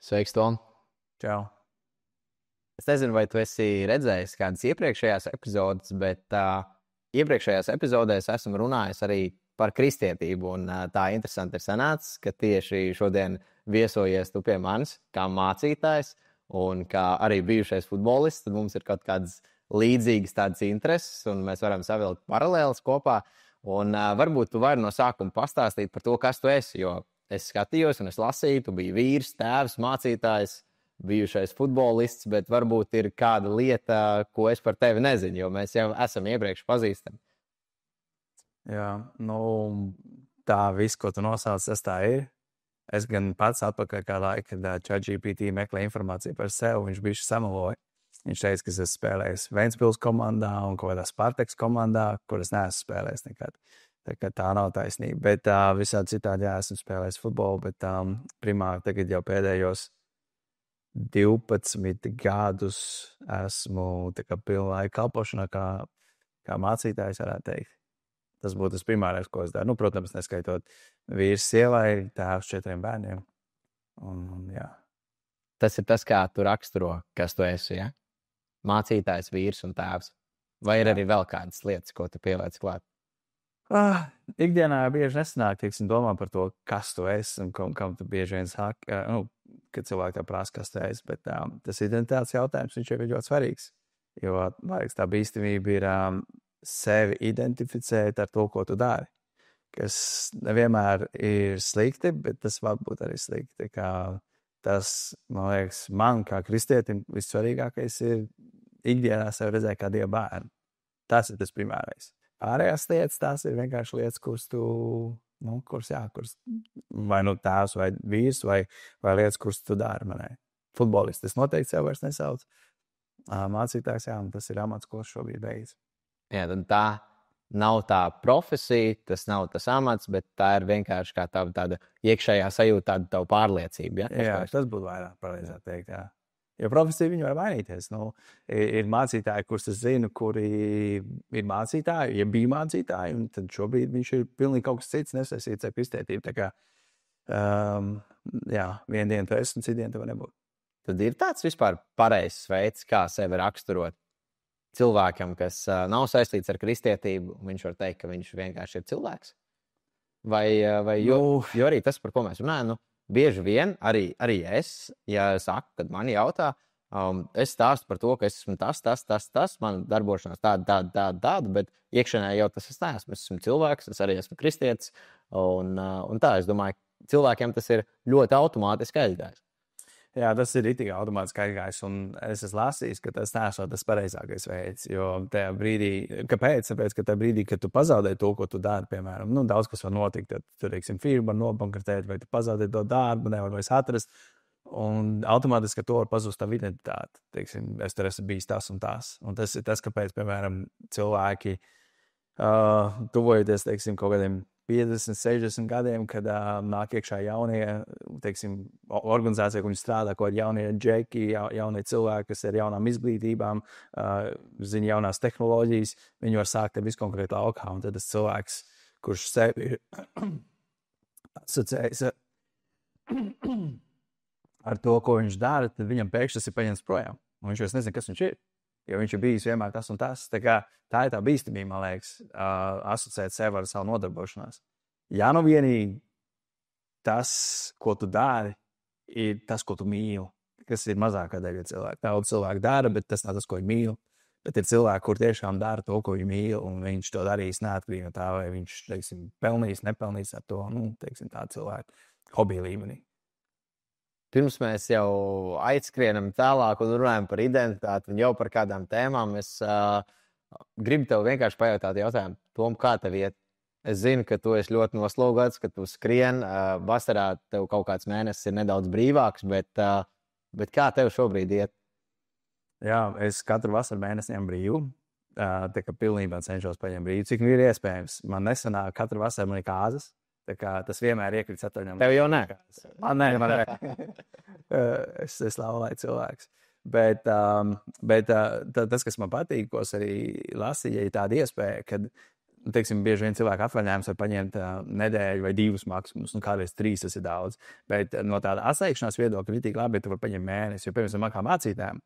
Sveiks, Tom! Čau. Es nezinu, vai tu esi redzējis kādas iepriekšējās epizodes, bet iepriekšējās epizodēs esmu runājis arī par kristietību. Un, tā interesanti ir sanācis, ka tieši šodien viesojies tu pie manis kā mācītājs un kā arī bijušais futbolists. Tad mums ir kaut kādas līdzīgas tādas intereses, un mēs varam savilkt paralēlas kopā. Un, varbūt tu vari no sākuma pastāstīt par to, kas tu esi. Jo es skatījos un es lasīju, tu biji vīrs, tēvs, mācītājs, bijušais futbolists, bet varbūt ir kāda lieta, ko es par tevi nezinu, jo mēs jau esam iepriekš pazīstami. Jā, tā viss, ko tu nosauc, tas tā ir. Es gan pats atpakaļ kā laika, kad ChatGPT meklē informāciju par sevi, viņš bišķi samaloja. Viņš teica, ka es spēlēju Ventspils komandā un kaut kādā Spartaks komandā, kur es neesmu spēlējis nekad. Tā nav taisnība. Bet visādi citādi, jā, esmu spēlējis futbolu, bet primāri tagad jau pēdējos 12 gadus esmu pilnlaika kalpošanā kā mācītājs, varētu teikt. Tas būtu tas primārais, ko es daru. Protams, neskaitot vīrs sievai, tēvs 4 bērniem. Jā. Tas ir tas, kā tu raksturo, kas tu esi, ja? Mācītājs, vīrs un tēvs. Vai ir arī vēl kādas lietas, ko tu pieliec klāt? Ikdienā bieži nesanāk, domā par to, kas tu esi un kam tu bieži vien sāk, kad cilvēki tā prasa, kas tu esi, bet tas identitātes jautājums, viņš ir ļoti svarīgs, jo, liekas, tā bīstamība ir sevi identificēt ar to, ko tu dari, kas nevienmēr ir slikti, bet tas var būt arī slikti, tas, man liekas, man kā kristietim vissvarīgākais ir ikdienā sevi redzēt kā Dieva bērnu. Tas ir tas primārais. Pārējās lietas, tās ir vienkārši lietas, kuras tu, kuras vai tēvs, vai vīrs, vai lietas, kuras tu dari manai. Futbolists, tas noteikti sev vairs nesauc. Mācītājs, jā, tas ir amats, ko šobrīd beidz. Jā, tad tā nav tā profesija, tas nav tas amats, bet tā ir vienkārši kā tāda iekšējā sajūta, tāda tava pārliecība. Ja? Jā, tas būtu vairāk pareizāk teikt, jā. Jo profesija viņa var mainīties. Ir mācītāji, kurus es zinu, kuri ir mācītāji, ja bija mācītāji, un tad šobrīd viņš ir pilnīgi kaut kas cits nesaistīts ar kristietību. Tā kā, jā, vienu dienu tu esi, un citu dienu tev nebūtu. Tad ir tāds vispār pareizs veids, kā sevi raksturot cilvēkam, kas nav saistīts ar kristietību, viņš var teikt, ka viņš vienkārši ir cilvēks? Jo arī tas, par ko mēs runājam, bieži vien arī es, ja saku, kad man jautā, es stāstu par to, ka es esmu tas, man darbošanās tāda, bet iekšienē jau tas es neesmu. Es esmu cilvēks, es arī esmu kristietis, un tā, es domāju, cilvēkiem tas ir ļoti automātiski aizgājis. Jā, tas ir itī automātiski aizgājis, un es esmu lasījis, ka tas nesot tas pareizākais veids, jo tajā brīdī, kāpēc? Tāpēc, ka tajā brīdī, kad tu pazaudē to, ko tu dari, piemēram, daudz kas var notikt, tad tu, teiksim, firma var nobankrotēt, vai tu pazaudē to darbu, nevar vairs atrast, un automātiski, ka to var pazust tavu identitāti, teiksim, es tur esmu bijis tas un tas, un tas ir tas, kāpēc, piemēram, cilvēki tuvojoties, teiksim, kaut kādiem 50, 60 gadiem, kad nāk iekšā jaunie, teiksim, organizācija, kur viņi strādā, ko ir jaunie džeki, jaunie cilvēki, kas ir jaunām izglītībām, zina jaunās tehnoloģijas, viņi var sākt ar visu konkrētu laukā, un tad tas cilvēks, kurš sevi ir asociējis ar to, ko viņš dara, tad viņam pēkšņi tas ir paņemts projām, un viņš vairs nezina, kas viņš ir. Jo viņš ir bijis vienmēr tas un tas. Tā ir tā bīstamība, man liekas, asociēt sevi ar savu nodarbošanās. Ja nu vienīgi tas, ko tu dari, ir tas, ko tu mīli, kas ir mazākā daļa cilvēku. Daudz cilvēku dara, bet tas nav tas, ko viņi mīl. Bet ir cilvēki, kur tiešām dara to, ko viņi mīl, un viņš to darīs neatkarīgi no tā, vai viņš, teiksim, pelnīs, nepelnīs ar to, teiksim, tā cilvēku hobija līmenī. Pirms mēs jau aizskrienam tālāk un runājam par identitāti un jau par kādām tēmām, es gribu tev vienkārši pajautāt jautājumu, Tom, kā tev iet? Es zinu, ka tu esi ļoti noslogots, ka tu skrien, vasarā tev kaut kāds mēnesis ir nedaudz brīvāks, bet kā tev šobrīd iet? Jā, es katru vasaru mēnesi ņemu brīvu, tā kā pilnībā cenšos paņemt brīvu, cik nu ir iespējams. Man nesanāk, katru vasaru man ir kāzas. Tas vienmēr iekrits atvaļinājumā. Tev jau nē. Man nē. Es laulāju cilvēks. Bet tas, kas man patīk, ko es arī lasīju, ir tāda iespēja, kad teiksim, bieži vien cilvēku atvaļinājums var paņemt nedēļu vai 2 maksimums, kādreiz 3 tas ir daudz. Bet no tāda atsteigšanās viedokļa ir tik labi, ja tu vari paņemt mēnesi, jo, piemēram, kā mācītājiem,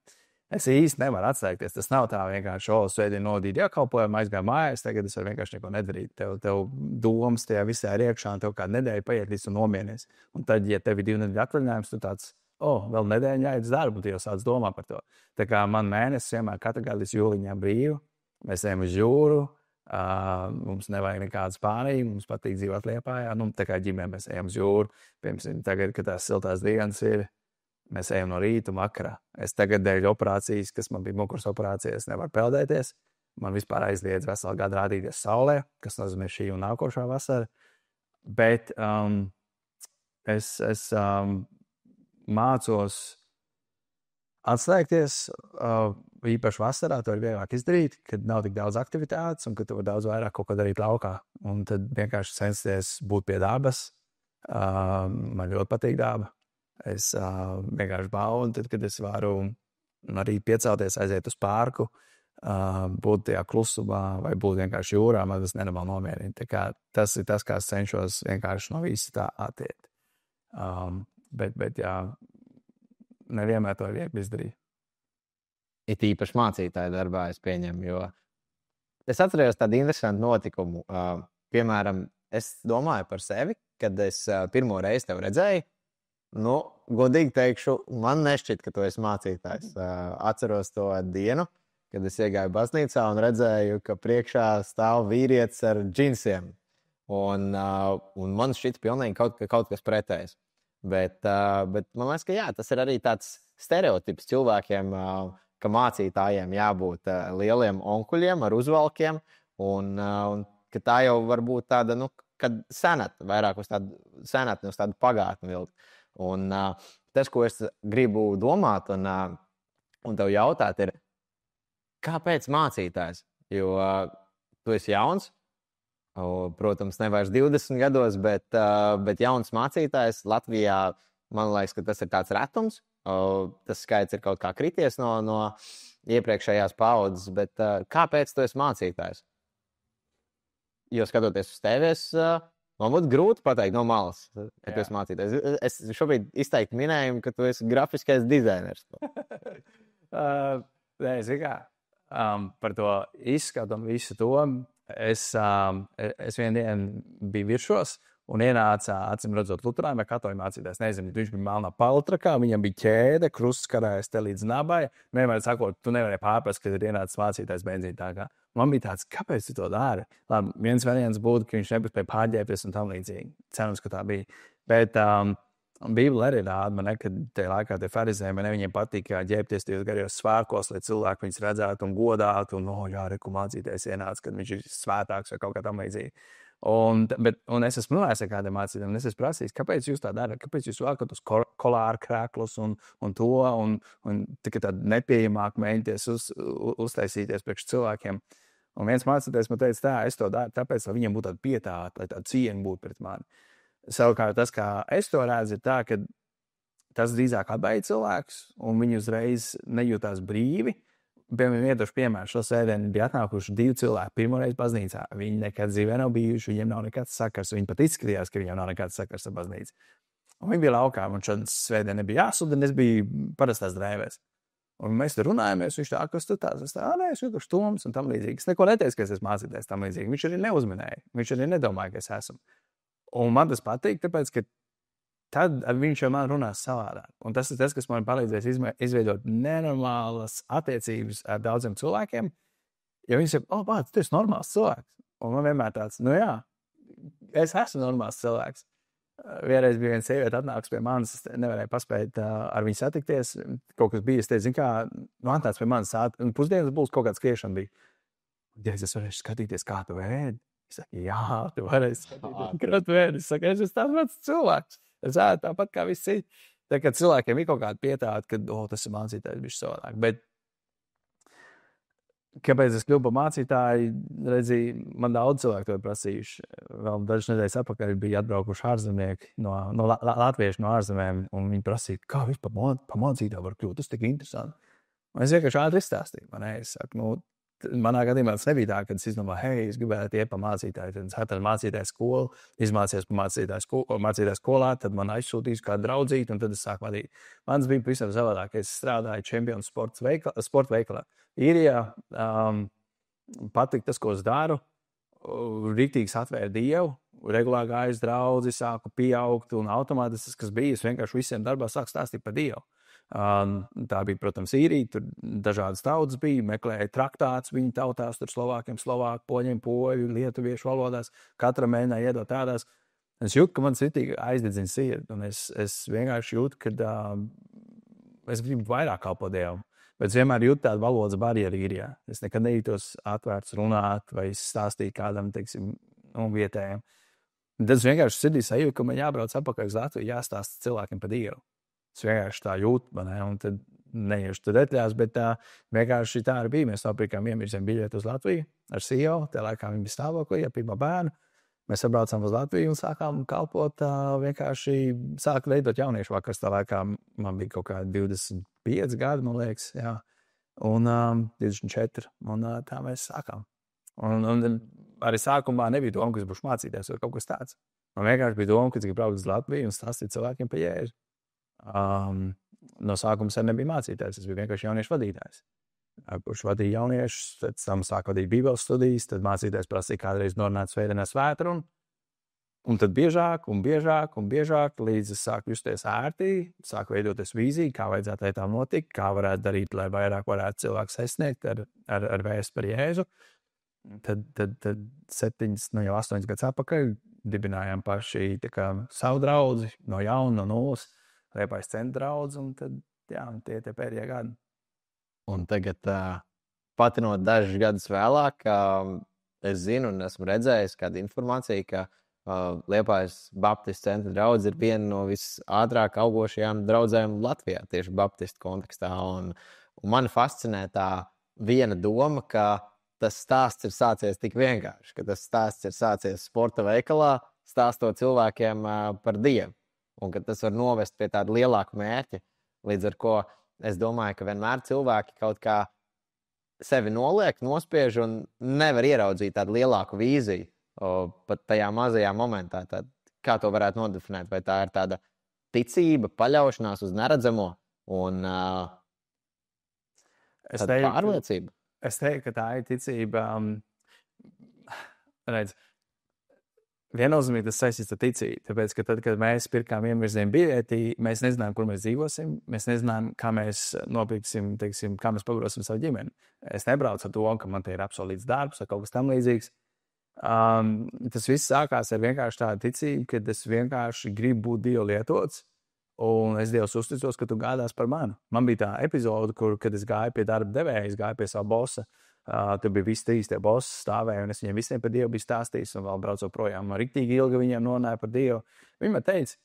es īsti nevaru atsteigties. Tas nav tā vienkārši, svētdien nodīju iekalpojumu, aizgāju mājās, tagad es varu vienkārši neko nedarīt. Tev domas tajā visā ir iekšā, un tev kāda nedēļa paiet, līdz tu nomienies. Un tad, ja tev ir 2 nedēļu atvaļinājums, tu tāds, vēl nedēļa jāiet uz darbu, tu jau sāc domāt par to. Tā kā man mēnesis vienmēr katru gadu līdz jūlijam brīvu, mēs ejam uz jūru, mums nevajag nekādu Spāniju, mums patīk dzīvot Liepājā, tā kā ģimene mēs ejam uz jūru, piemēram, tagad, kad tās siltās dienas ir, mēs ejam no rīta un vakarā. Es tagad dēļ operācijas, kas man bija muguras operācijas, nevaru peldēties, man vispār aizliedz veselu gadu rādīties saulē, kas nozīmē šī un nākošā vasara, bet es mācos atslēgties, īpaši vasarā to ir vieglāk izdarīt, kad nav tik daudz aktivitātes un kad tu vari daudz vairāk kaut ko darīt laukā. Un tad vienkārši censties būt pie dabas. Man ļoti patīk daba. Es vienkārši baudu, tad, kad es varu arī piecelties, aiziet uz parku, būt tajā klusumā vai būt vienkārši jūrā, man tas nenormāli nomierina. Tas ir tas, kā es cenšos vienkārši no visa tā attiekt. Bet jā, nevienmēr to ir viegli izdarīt. It īpaši mācītāju darbā es pieņemu, jo es atceros tādu interesantu notikumu. Piemēram, es domāju par sevi, kad es pirmo reizi tevi redzēju. Godīgi teikšu, man nešķiet, ka tu esi mācītājs. Atceros to dienu, kad es iegāju baznīcā un redzēju, ka priekšā stāv vīrietis ar džinsiem. Un man šķiet pilnīgi kaut kas pretējs. Bet man liekas, ka jā, tas ir arī tāds stereotips cilvēkiem, ka mācītājiem jābūt lieliem onkuļiem ar uzvalkiem, un ka tā jau var būt tāda, kad senatne, vairāk uz tādu senatni, uz tādu pagātni vilkt. Un tas, ko es gribu domāt un tev jautāt, ir, kāpēc mācītājs? Jo tu esi jauns, protams, ne vairs 20 gados, bet jauns mācītājs Latvijā, man liekas, ka tas ir tāds retums. Tas skaits ir kaut kā krities no iepriekšējās paudzes, bet kāpēc tu esi mācītājs? Jo skatoties uz tevis, man būtu grūti pateikt no malas, ka tu esi mācītājs. Es šobrīd izteikti minēju, ka tu esi grafiskais dizainers. Nē, zini kā, par to izskatu un visu to, es vienu dienu biju viršos, un ienāca, acīm redzot, luterāņu vai katoļu mācītājs. Nezinu, viņš bija melnā paltrakā, viņam bija ķēde, krusts karājas te līdz nabai. Vienmēr sakot, tu nevarēji pārprast, kad ir ienācis mācītājs benzīntākā. Man bija tāds, kāpēc tu to dari? Labi, viens variants būtu, ka viņš nebūtu pārģērbties un tam līdzīgi. Cerams, ka tā bija. Bet Bībele arī rāda man, ka tajā laikā tie farizēji, viņiem patīk ģērbties tajos garijos svētkos, lai cilvēki viņus redzētu un godātu. Un, jā, reku mācītājs ienāca, kad viņš ir svētāks vai kaut kā tam līdzīgi. Un es esmu runājis ar kādiem mācītājiem, un es esmu prasījis, kāpēc jūs tā darat, kāpēc jūs velkat uz kolāru krēklus un to, un tikai tādu nepieejamāk mēģināties uztaisīties priekš cilvēkiem. Un viens mācītājs man teica, es to daru, tāpēc, lai viņiem būtu tāda pietāta, lai tāda cieņa būtu pret mani. Savukārt tas, kā es to redzu, ir tā, ka tas drīzāk atbaida cilvēks, un viņi uzreiz nejūtās brīvi. Piemēram, iedošu piemēru, šo sēdienu bija atnākuši 2 cilvēki pirmoreiz baznīcā. Viņi nekad dzīvē nav bijuši, viņiem nav nekāds sakars. Viņi pat izskatījās, ka viņiem nav nekāds sakars ar baznīcu. Un viņi bija laukā, un šādi svētdien nebija jāsūda, un es biju parastās drēvēs. Un mēs tur runājāmies, viņš tā, kas tu tās? Es tā, nē, es vienkārši Toms un tam līdzīgi. Es neko neteicu, ka es esmu mācītājs tam līdzīgi. Viņš arī neuzminēja. Viņš arī nedomāja, ka es esmu. Un man tas patīk, tāpēc, ka tad viņš jau man runās savādāk. Un tas ir tas, kas man palīdzēs izveidot nenormālas attiecības ar daudziem cilvēkiem. Jo viņi saka, bāc, tu esi normāls cilvēks. Un man vienmēr tāds, jā, es esmu normāls cilvēks. Vienreiz bija viena sieviete atnāks pie manis, es nevarēju paspēt ar viņu satikties. Kaut kas bija, es teicu, zini kā, atnāc pie manis, un pusdienas būs kaut kāda skriešana bija. Ja es varēšu skatīties, kā tu ēd. Es saku, jā, tu varēsi skatīties, kā tu ēd. Es saku, es esmu tāds vats cilvēks. Es ēdu tāpat kā visi citi. Tā kā cilvēkiem ir kaut kāda pietāta, ka tas ir mācītājs bišķi savādāk. Bet kāpēc es kļuvu par mācītāju, redzīju, man daudz cilvēku to ir prasījuši. Vēl dažas nedēļas atpakaļ bija atbraukuši ārzemnieki no latvieši no ārzemēm, un viņi prasīja, kā vispār par mācītāju var kļūt. Tas tik interesanti. Un es vienkārši ātri izstāstīju. Es saku, manā gadījumā tas nebija tā, ka es izdomāju, hei, es gribētu iet pa mācītāju. Tad es atradu mācītāju skolu, izmācījos pa mācītāju skolā, tad man aizsūtīs kādu draudzīti, un tad es sāku vadīt. Mans bija pavisam savādāk. Es strādāju Čempionu sporta veikalā. Īrijā patika tas, ko es daru. Riktīgs atvēra Dievu, regulāri gāju uz draudzi, sāku pieaugt, un automātiski tas, kas bija, es vienkārši visiem darbā sāku stāstīt par Dievu. Tā bija, protams, īrija, tur dažādas tautas bija, meklēja traktātus viņu tautās, tur slovākiem, poļiem, poļu, lietuviešu valodās, katra mēģināja iedot tādās. Es jūtu, ka man citīgi aizdedzina sirdi, un es vienkārši jūtu, ka es gribu vairāk kalpot Dievam, bet es vienmēr jūtu tādu valodas barjeru īrijā. Es nekad nejūtos atvērts runāt vai stāstīt kādam, teiksim, vietējiem. Tad es vienkārši sirdī sajūtu, ka man jābrauc atpakaļ uz Latviju, jāstāsta cilvēkiem par Dievu. Es vienkārši tā jūtu, un tad neiešu tur detaļās, bet vienkārši tā arī bija. Mēs nopirkām iemirdzēm biļeti uz Latviju ar CEO, tajā laikā viņi bija stāvoklī, pirmā bērnu. Mēs atbraucām uz Latviju un sākām kalpot, vienkārši sāku veidot jauniešu vakars. Tā laikā man bija kaut kādi 25 gadi, man liekas, jā, un 24, un tā mēs sākām. Un arī sākumā nebija doma, ka es būšu mācīties vai kaut kas tāds. Man vienkārši bija doma, ka es gribu braukt uz Latviju un stāstīt cilvēkiem par Jēzu. No sākuma sen nebija mācītājs, es biju vienkārši jauniešu vadītājs. Kurš vadīja jauniešus, tad tam sāk vadīt bībeles studijas, tad mācītājs prasīja kādreiz norunāt svētdienā svētrunu, un tad biežāk, līdz es sāku justies ērtī, sāku veidoties vīziju, kā vajadzētu tam notikt, kā varētu darīt, lai vairāk varētu cilvēku sasniegt ar vēstu par Jēzu. Tad 8 gadus atpakaļ dibinājām paši savu draudzi no jauna, no nulles. Liepājas centra draudz, un tad, tie pēdējie gadi. Un tagad, patinot dažus gadus vēlāk, es zinu un esmu redzējis kādu informāciju, ka Liepājas Baptistu centra draudz ir viena no visātrāk augošajām draudzēm Latvijā, tieši Baptistu kontekstā. Un mani fascinē tā viena doma, ka tas stāsts ir sācies tik vienkārši, ka tas stāsts ir sācies sporta veikalā, stāstot cilvēkiem par Dievu. Un ka tas var novest pie tāda lielāka mērķa, līdz ar ko es domāju, ka vienmēr cilvēki kaut kā sevi noliek, nospiež un nevar ieraudzīt tādu lielāku vīziju pat tajā mazajā momentā. Tad, kā to varētu nodefinēt? Vai tā ir tāda ticība, paļaušanās uz neredzamo un pārliecība? Es teiktu, ka tā ir ticība. Viennozīmīgi tas saistīts ar ticību, tāpēc, ka tad, kad mēs pirkām iemirdzēm biļeti, mēs nezinām, kur mēs dzīvosim, mēs nezinām, kā mēs nopirksim, teiksim, kā mēs pagrosim savu ģimeni. Es nebraucu ar to, ka man te ir apsolīts darbs vai kaut kas tam līdzīgs. Tas viss sākās ar vienkārši tādu ticību, ka es vienkārši gribu būt Dievu lietots, un es Dievs uzticos, ka tu gādās par mani. Man bija tā epizode, kad es gāju pie darba devēja, es gāju pie savu bosa. Tur bija visi trīs tie bosi stāvēja, un es viņiem visiem par Dievu biju stāstījis, un vēl braucu projām. Man riktīgi ilgi viņiem runāja par Dievu. Viņi man teica,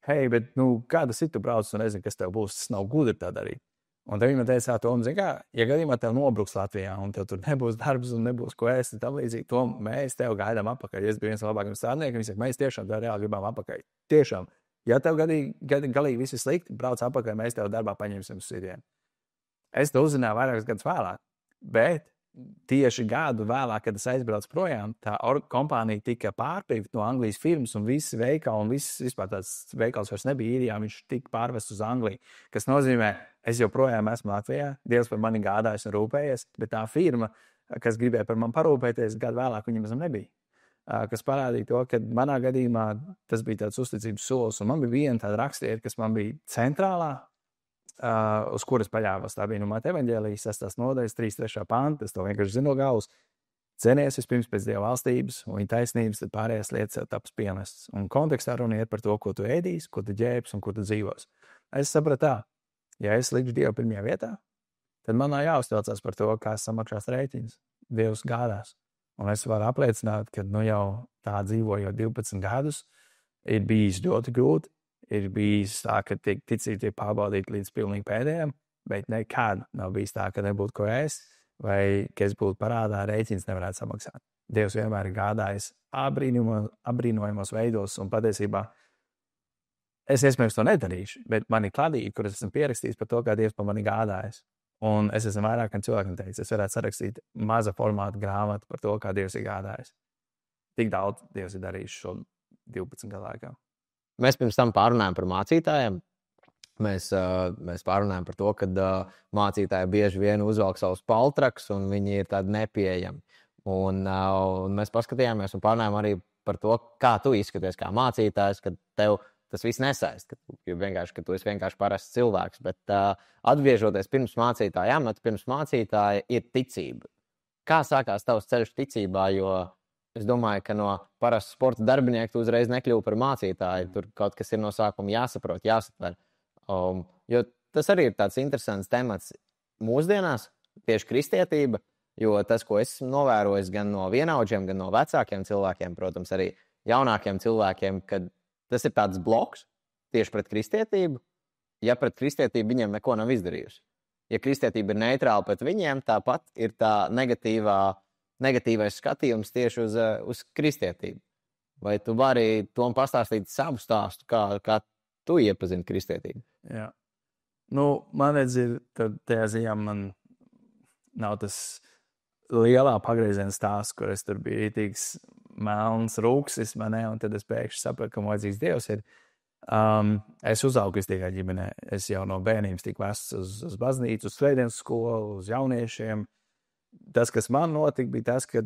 hei, bet, kādas ir tu brauc, un nezinu, kas tev būs, tas nav gudri tā darīt. Un tad viņi man teica, Tom, zini kā, ja gadījumā tev nobruks Latvijā, un tev tur nebūs darbs, un nebūs ko ēst, tam līdzīgi, Tom, mēs tev gaidām apakaļ. Es biju viens no labākajiem strādniekiem, viņi saka, mēs tiešām tev reāli gribam apakaļ. Tiešām, ja tev galīgi viss ir slikti, brauc apakaļ, mēs tev darbā paņemsim uz sitienu. Es to uzzināju vairākus gadus vēlāk, bet tieši gadu vēlāk, kad es aizbraucu projām, tā kompānija tika pārpirkta no Anglijas firmas, un viss veikals, un vispār tāds veikals vairs nebija īrijā, viņš tika pārvests uz Angliju. Kas nozīmē, es joprojām esmu Latvijā, Dievs par mani gādājis un rūpējies, bet tā firma, kas gribēja par mani parūpēties, gadu vēlāk viņam nebija. Kas parādīja to, ka manā gadījumā tas bija tāds uzticības solis, un man bija viena tāda rakstieta, kas man bija centrālā, uz kuras paļāvās. Tā bija no Mateja evaņģēlijas 6. nodaļas 3.3. panta. Es to vienkārši zinu no galvas. Cenies vispirms pēc Dieva valstības un viņa taisnības, tad pārējās lietas jau taps pienestas. Un kontekstā runa iet par to, ko tu ēdīsi, ko tu ģērbsi un ko tu dzīvos. Es sapratu tā, ja es likšu Dievu pirmajā vietā, tad man nav jāuztraucās par to, kā es samaksās rēķinus. Dievs gādās. Un es varu apliecināt, ka jau tā dzīvoju 12 gadus, ir bijis ļoti grūti. Ir bijis tā, ka ticība tiek pārbaudīta līdz pilnīgi pēdējiem, bet nekad nav bijis tā, ka nebūtu ko ēst, vai ka es būtu parādā, rēķins nevarētu samaksāt. Dievs vienmēr ir gādājis apbrīnojamos veidos, un patiesībā es iespējams to nedarīšu, bet man ir kladīgi, kur es esmu pierakstījis par to, kā Dievs par mani gādājis. Un es esmu vairākiem cilvēkiem teicis, es varētu sarakstīt maza formāta grāmatu par to, kā Dievs ir gādājis. Tik daudz Dievs ir darījis šo 12 gadu laikā. Mēs pirms tam pārunājām par mācītājiem. Mēs pārunājām par to, ka mācītāji bieži vien uzvelk savus paltrakus un viņi ir tādi nepieejami. Un mēs paskatījāmies un pārunājām arī par to, kā tu izskaties kā mācītājs, kad tev tas viss nesaist, ka tu esi vienkārši parasts cilvēks. Bet atgriežoties pirms mācītāja amata, pirms mācītāja ir ticība. Kā sākās tavs ceļš ticībā, jo es domāju, ka no parasta sporta darbinieka tu uzreiz nekļuvi par mācītāju. Tur kaut kas ir no sākuma jāsaprot, jāsatver. Jo tas arī ir tāds interesants temats mūsdienās, tieši kristietība, jo tas, ko es novērojis gan no vienaudžiem, gan no vecākiem cilvēkiem, protams, arī jaunākiem cilvēkiem, kad tas ir tāds bloks tieši pret kristietību, ja pret kristietību viņiem neko nav izdarījusi. Ja kristietība ir neitrāla pret viņiem, tāpat ir tā negatīvais skatījums tieši uz kristietību. Vai tu vari Tom pastāstīt savu stāstu, kā tu iepazini kristietību? Jā. Man ir tajā ziņā, man nav tas lielā pagrieziena stāsts, kur es tur biju rītīgs melns rūksis, un tad es pēkšņi sapratu, ka vajadzīgs Dievs ir. Es uzaugu kristīgā ģimenē. Es jau no bērnības tiku vests uz baznīcu, uz svētdienas skolu, uz jauniešiem. Tas, kas man notika, bija tas, ka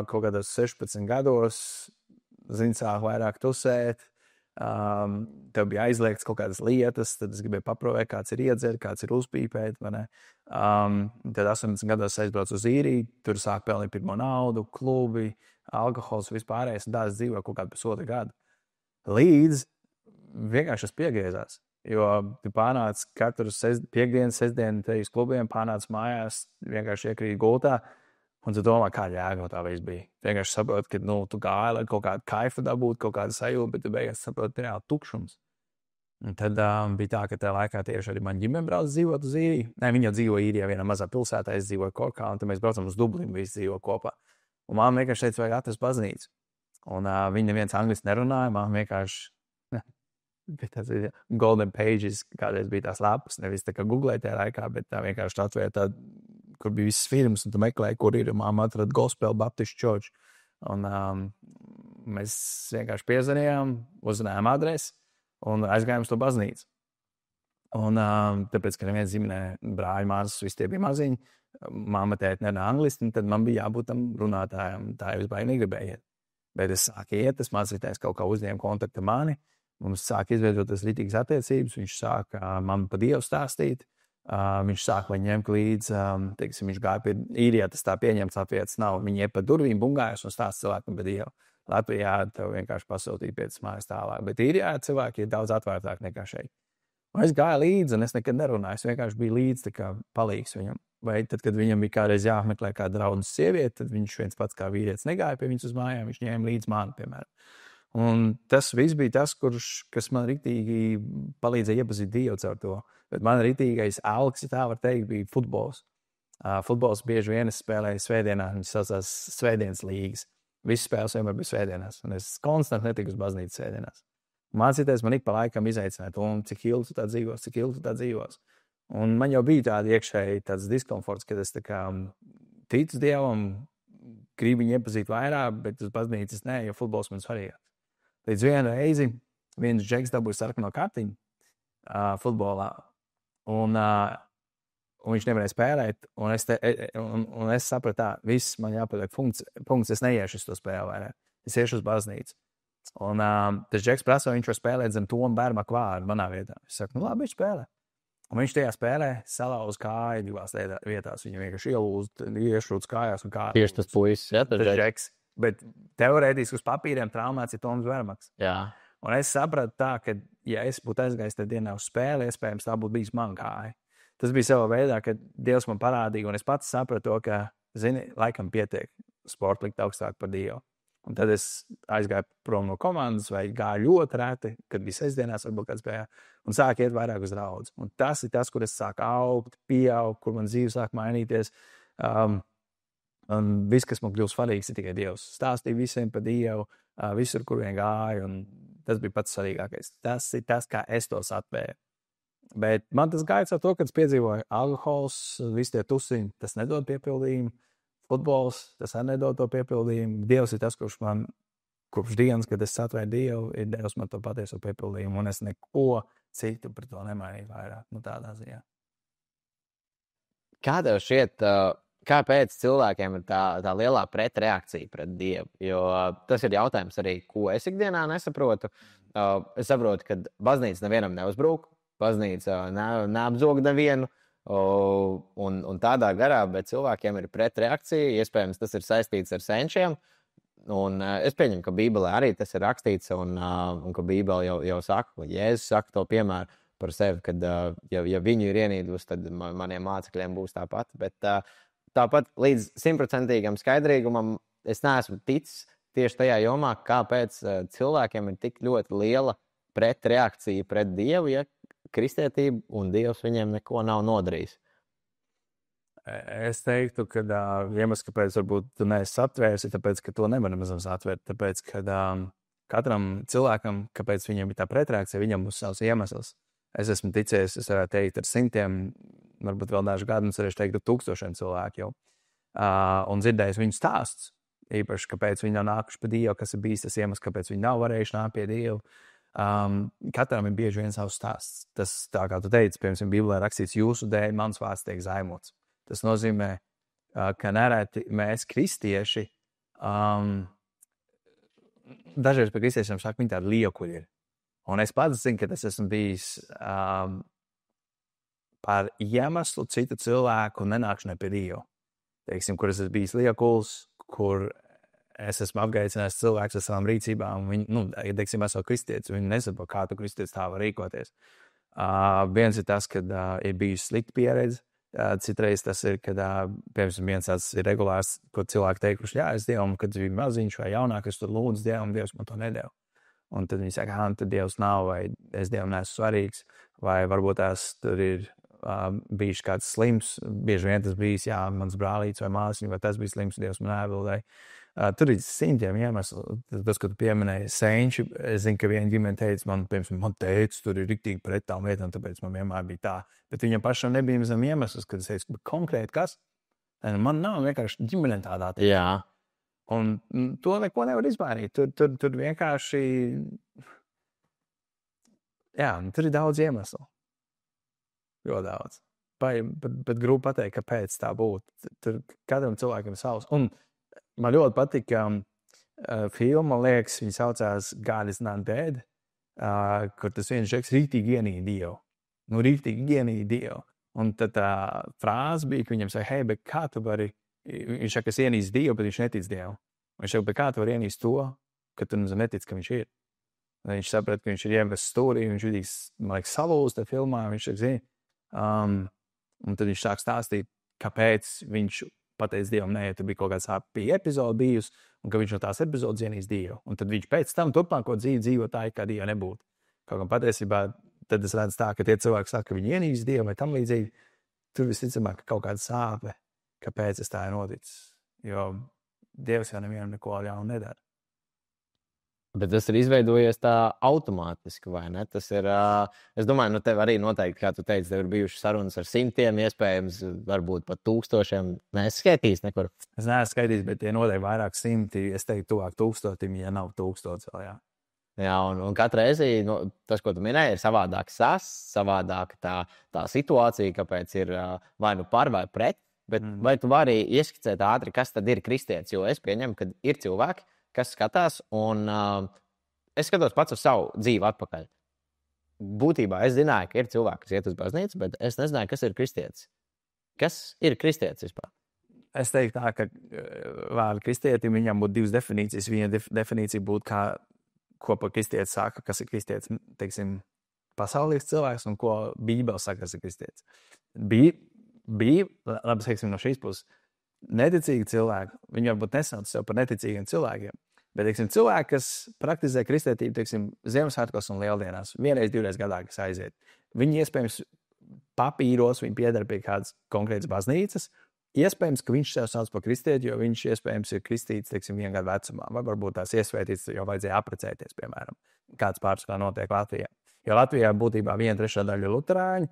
kaut kādos 16 gados sāku vairāk tusēt. Tev bija aizliegts kaut kādas lietas, tad es gribēju paprovēt, kāds ir iedzert, kāds ir uzpīpēt. Tad 18 gados aizbraucu uz īriju, tur sāku pelnīt pirmo naudu, klubi, alkohols, vispārējais, un tā es dzīvoju kaut kādu pusotru gadu. Līdz vienkārši tas piegriezās, jo tu pārnāc katru piekdienu, sestdienu te uz klubiem, pārnāc mājās, vienkārši iekrīt gultā, un tu domā, kāda jēga tā viss bija. Vienkārši saproti, ka tu gāji, lai kaut kādu kaifu dabūtu, kaut kādu sajūtu, bet tu beigās saproti, reāli tukšums. Un tad bija tā, ka tajā laikā tieši arī man ģimene brauc dzīvot uz īriju. Nē, viņi jau dzīvo īrijā vienā mazā pilsētā, es dzīvoju Korkā, un tad mēs braucam uz Dublinu, visi dzīvo kopā. Un man vienkārši teica, vajag atrast baznīcu. Un viņi neviens angliski nerunāja, man vienkārši bija tāds golden pages, kādreiz bija tās lapas, nevis tā kā googlēt tajā laikā, bet tā vienkārši atvērt tādu, kur bija visas firmas, un tu meklēji, kur ir, un māma atrada Gospel Baptist Church. Un mēs vienkārši piezvanījām, uzzinājām adresi, un aizgājām uz to baznīcu. Un tāpēc, ka neviens ģimenē brāļi, māsas, visi tie bija maziņi, māma tēti nerunā angliski, tad man bija jābūt tam runātājam, tā jau es baigi negribēju iet. Bet es sāku iet, tas mācītājs kaut kā uzņēma kontaktu ar mani, mums sāka izveidotas ritīgas attiecības, viņš sāka man pa Dievu stāstīt, viņš sāka man ņemt līdzi, teiksim, viņš gāja pie īrijā, tas tā pieņemts atvietas nav, viņi iet pa durvīm bungājas un stāsta cilvēkam par Dievu. Latvijā tev vienkārši pasūtīja pēc mājas tālāk, bet īrijā cilvēki ir daudz atvērtāk nekā šeit. Un es gāju līdzi, un es nekad nerunāju, es vienkārši biju līdzi tā kā palīgs viņam. Vai tad, kad viņam bija kādreiz jāapmeklē kāda draudzes sieviete, tad viņš viens pats kā vīrietis negāja pie viņas uz mājām, viņš ņēma līdzi mani, piemēram. Un tas viss bija tas, kas man riktīgi palīdzēja iepazīt Dievu caur to. Bet man ritīgais alks, ja tā var teikt, bija futbols. Futbols bieži vien es spēlēju svētdienās, viņš saucās svētdienas līgas. Visas spēles vienmēr bija svētdienās, un es konstanti netiku uz baznīcu svētdienās. Mācīties man ik pa laikam izaicināja, un cik ilgi tu tā dzīvos. Un man jau bija tāda iekšēji tāds diskomforts, kad es tā kā ticu Dievam, gribu viņu iepazīt vairāk, bet uz baznīcas nē, jo futbols man svarīgāk. Līdz vienu reizi viens džeks dabūja sarkano kartiņu futbolā, un viņš nevarēja spēlēt, un es sapratu tā, viss man jāpaliek punkts, es neiešu uz to spēli vairāk, es iešu uz baznīcu. Un tas džeks prasa, vai viņš var spēlēt zem Toma Bērmaka vārdu manā vietā. Es saku, labi, viņš spēlē. Un viņš tajā spēlē salauz kāju divās vietās, viņam vienkārši iešrūts kājās un kājās. Tieši tas puisis, ja, tas džeks. Bet teorētiski uz papīriem traumēts ir Toms Bērmaks. Jā. Un es sapratu tā, ka, ja es būtu aizgājis tajā dienā uz spēli, iespējams, tā būtu bijis man kāja. Tas bija savā veidā, ka Dievs man parādīja, un es pats sapratu to, ka, zini, laikam pietiek sporta likt augstāk par Dievu. Un tad es aizgāju prom no komandas, vai gāju ļoti reti, kad bija sestdienās, varbūt kāds spējā, un sāku iet vairāk uz draudzi. Un tas ir tas, kur es sāku augt, pieaugt, kur man dzīve sāk mainīties. Un viss, kas man kļūst svarīgs, ir tikai Dievs. Stāstīju visiem par Dievu, visur, kur vien gāju, un tas bija pats svarīgākais. Tas ir tas, kā es to satvēru. Bet man tas gāja ar to, kad es piedzīvoju alkohols, visi tie tusiņi, tas nedod piepildījumu. Futbols, tas arī nedod to piepildījumu. Dievs ir tas, kurš man kopš dienas, kad es satvēru Dievu, ir devis man to patieso piepildījumu, un es neko citu par to nemainīju vairāk. Tādā ziņā. Kā tev šķiet, kāpēc cilvēkiem ir tā lielā pretreakcija pret Dievu? Jo tas ir jautājums arī, ko es ikdienā nesaprotu. Es saprotu, ka baznīca nevienam neuzbrūk, baznīca neapzog nevienu, un tādā garā, bet cilvēkiem ir pretreakcija. Iespējams, tas ir saistīts ar senčiem. Un es pieņemu, ka Bībelē arī tas ir rakstīts, un ka Bībele jau saka, vai Jēzus saka to piemēru par sevi, ka ja viņu ir ienīdus, tad maniem mācekļiem būs tāpat. Bet tāpat līdz 100% skaidrīgumam es neesmu ticis tieši tajā jomā, kāpēc cilvēkiem ir tik ļoti liela pretreakcija pret Dievu, ja kristietība un Dievs viņiem neko nav nodarījis. Es teiktu, ka iemesls, kāpēc varbūt tu neesi aptvērs, ir tāpēc, ka to nevar nemaz atvērt. Tāpēc, ka katram cilvēkam, kāpēc viņam ir tā pretreakcija, viņam būs savs iemesls. Es esmu ticies, es varētu teikt, ar simtiem, varbūt vēl dažu gadu, un es varēšu teikt, 1000 cilvēku jau. Un dzirdējis viņu stāsts, īpaši, kāpēc viņi nav nākuši pie Dievu, kas ir bijis tas iemesls, kāpēc viņi nav varējuši nākt pie Dievu. Katram ir bieži vien savs stāsts. Tas, tā kā tu teici, piemēram, Bībelē rakstīts, jūsu dēļ mans vārds tiek zaimots. Tas nozīmē, ka nereti mēs kristieši, dažreiz par kristiešiem saka, viņi tādi liekuļi ir. Un es pats zinu, ka tas esmu bijis par iemeslu citu cilvēku nenākšanai pie Dievu. Teiksim, kur es esmu bijis liekuls, kur es esmu apgaicinājis cilvēks ar savām rīcībām. Viņi, teiksim, esmu kristietis, viņi nesaprot, kā tu kristietis tā var rīkoties. Viens ir tas, kad ir bijusi slikta pieredze. Citreiz tas ir, kad, piemēram, viens tāds ir regulārs, ko cilvēki teikuši, jā, es Dievam, kad viņi maziņš vai jaunāk, es tur lūdzu Dievam, Dievs man to nedēļ. Un tad viņi saka, tad Dievs nav, vai es Dievam neesmu svarīgs, vai varbūt tās tur ir bijis kāds slims, bieži vien tas bijis, jā, mans brālīts vai māsiņa, vai tas bija slims, Dievs man neatbildēja. Tur ir simtiem iemeslu. Tas, ko tu pieminēji, senči, es zinu, ka viena ģimene teica, man teica, tur ir riktīgi pret tām lietām, tāpēc man vienmēr bija tā. Bet viņam pašam nebija zem iemesls, kad es teicu, konkrēti kas? Man nav vienkārši ģimene tādā. Jā. Un to neko nevar izmainīt. Tur vienkārši, jā, tur ir daudz iemeslu. Ļoti daudz. Bet grūti pateikt, kāpēc tā būtu. Tur katram cilvēkam ir savs. Un man ļoti patika filma, liekas, viņa saucās God is not dead, kur tas viens žeks rītīgi ienīja Dievu. Rītīgi ienīja Dievu. Un tad tā frāze bija, ka viņam saka, hei, bet kā tu vari, viņš saka, es ienīstu Dievu, bet viņš netic Dievu. Viņš saka, bet kā tu vari ienīst to, ka tu netic, ka viņš ir. Un viņš saprata, ka viņš ir ievests stūrī, viņš vidīgs, man liekas, salūst tā filmā, viņš saka, zini. Un tad viņš sāk stāstīt, kāpēc viņš pateicis Dievam, nē, ja tur bija kaut kāds bija epizode bijusi, un ka viņš no tās epizodes ienīst Dievu. Un tad viņš pēc tam turpmāko dzīvi dzīvo tā, kā Dieva nebūtu. Kaut kā patiesībā, tad es redzu tā, ka tie cilvēki saka, ka viņi ienīst Dievu vai tam līdzīgi, tur visticamāk kaut kāda sāpe, kāpēc tas tā ir noticis. Jo Dievs jau nevienam neko ļaunu nedara. Bet tas ir izveidojies tā automātiski, vai ne? Tas ir, es domāju, tev arī noteikti, kā tu teici, tev ir bijušas sarunas ar simtiem, iespējams, varbūt pat 1000. Neesi skaitījis nekur? Es neesmu skaitījis, bet tie noteikti vairāk simti, es teiktu tuvāk 1000, ja nav 1000 vēl, jā. Jā, un katra reize, tas, ko tu minēji, ir savādāk savādāk tā situācija, kāpēc ir vai nu par vai pret, bet vai tu vari ieskicēt ātri, kas tad ir kristietis, jo es pieņemu, ka ir cilvēki, kas skatās, un es skatos pats uz savu dzīvi atpakaļ. Būtībā es zināju, ka ir cilvēki, kas iet uz baznīcu, bet es nezināju, kas ir kristietis. Kas ir kristietis vispār? Es teiktu tā, ka vārdu kristietim viņam būtu divas definīcijas. Viena definīcija būtu, ko par kristietis saka, kas ir kristietis, teiksim, pasaulīgs cilvēks, un ko Bībele saka, kas ir kristietis. Bija, labi, teiksim, no šīs puses, neticīgi cilvēki, viņi varbūt nesauc sev par neticīgiem cilvēkiem, bet, teiksim, cilvēki, kas praktizē kristietību, teiksim, Ziemassvētkos un Lieldienās, 1-2 gadā, kas aiziet, viņi iespējams papīros, viņi pieder pie kādas konkrētas baznīcas, iespējams, ka viņš sev sauc par kristieti, jo viņš iespējams ir kristīts, teiksim, 1 gadu vecumā, vai varbūt tās iesvētīts, jo vajadzēja apprecēties, piemēram, kāds pārsvarā notiek Latvijā. Jo Latvijā būtībā 1/3 daļa ir luterāņi,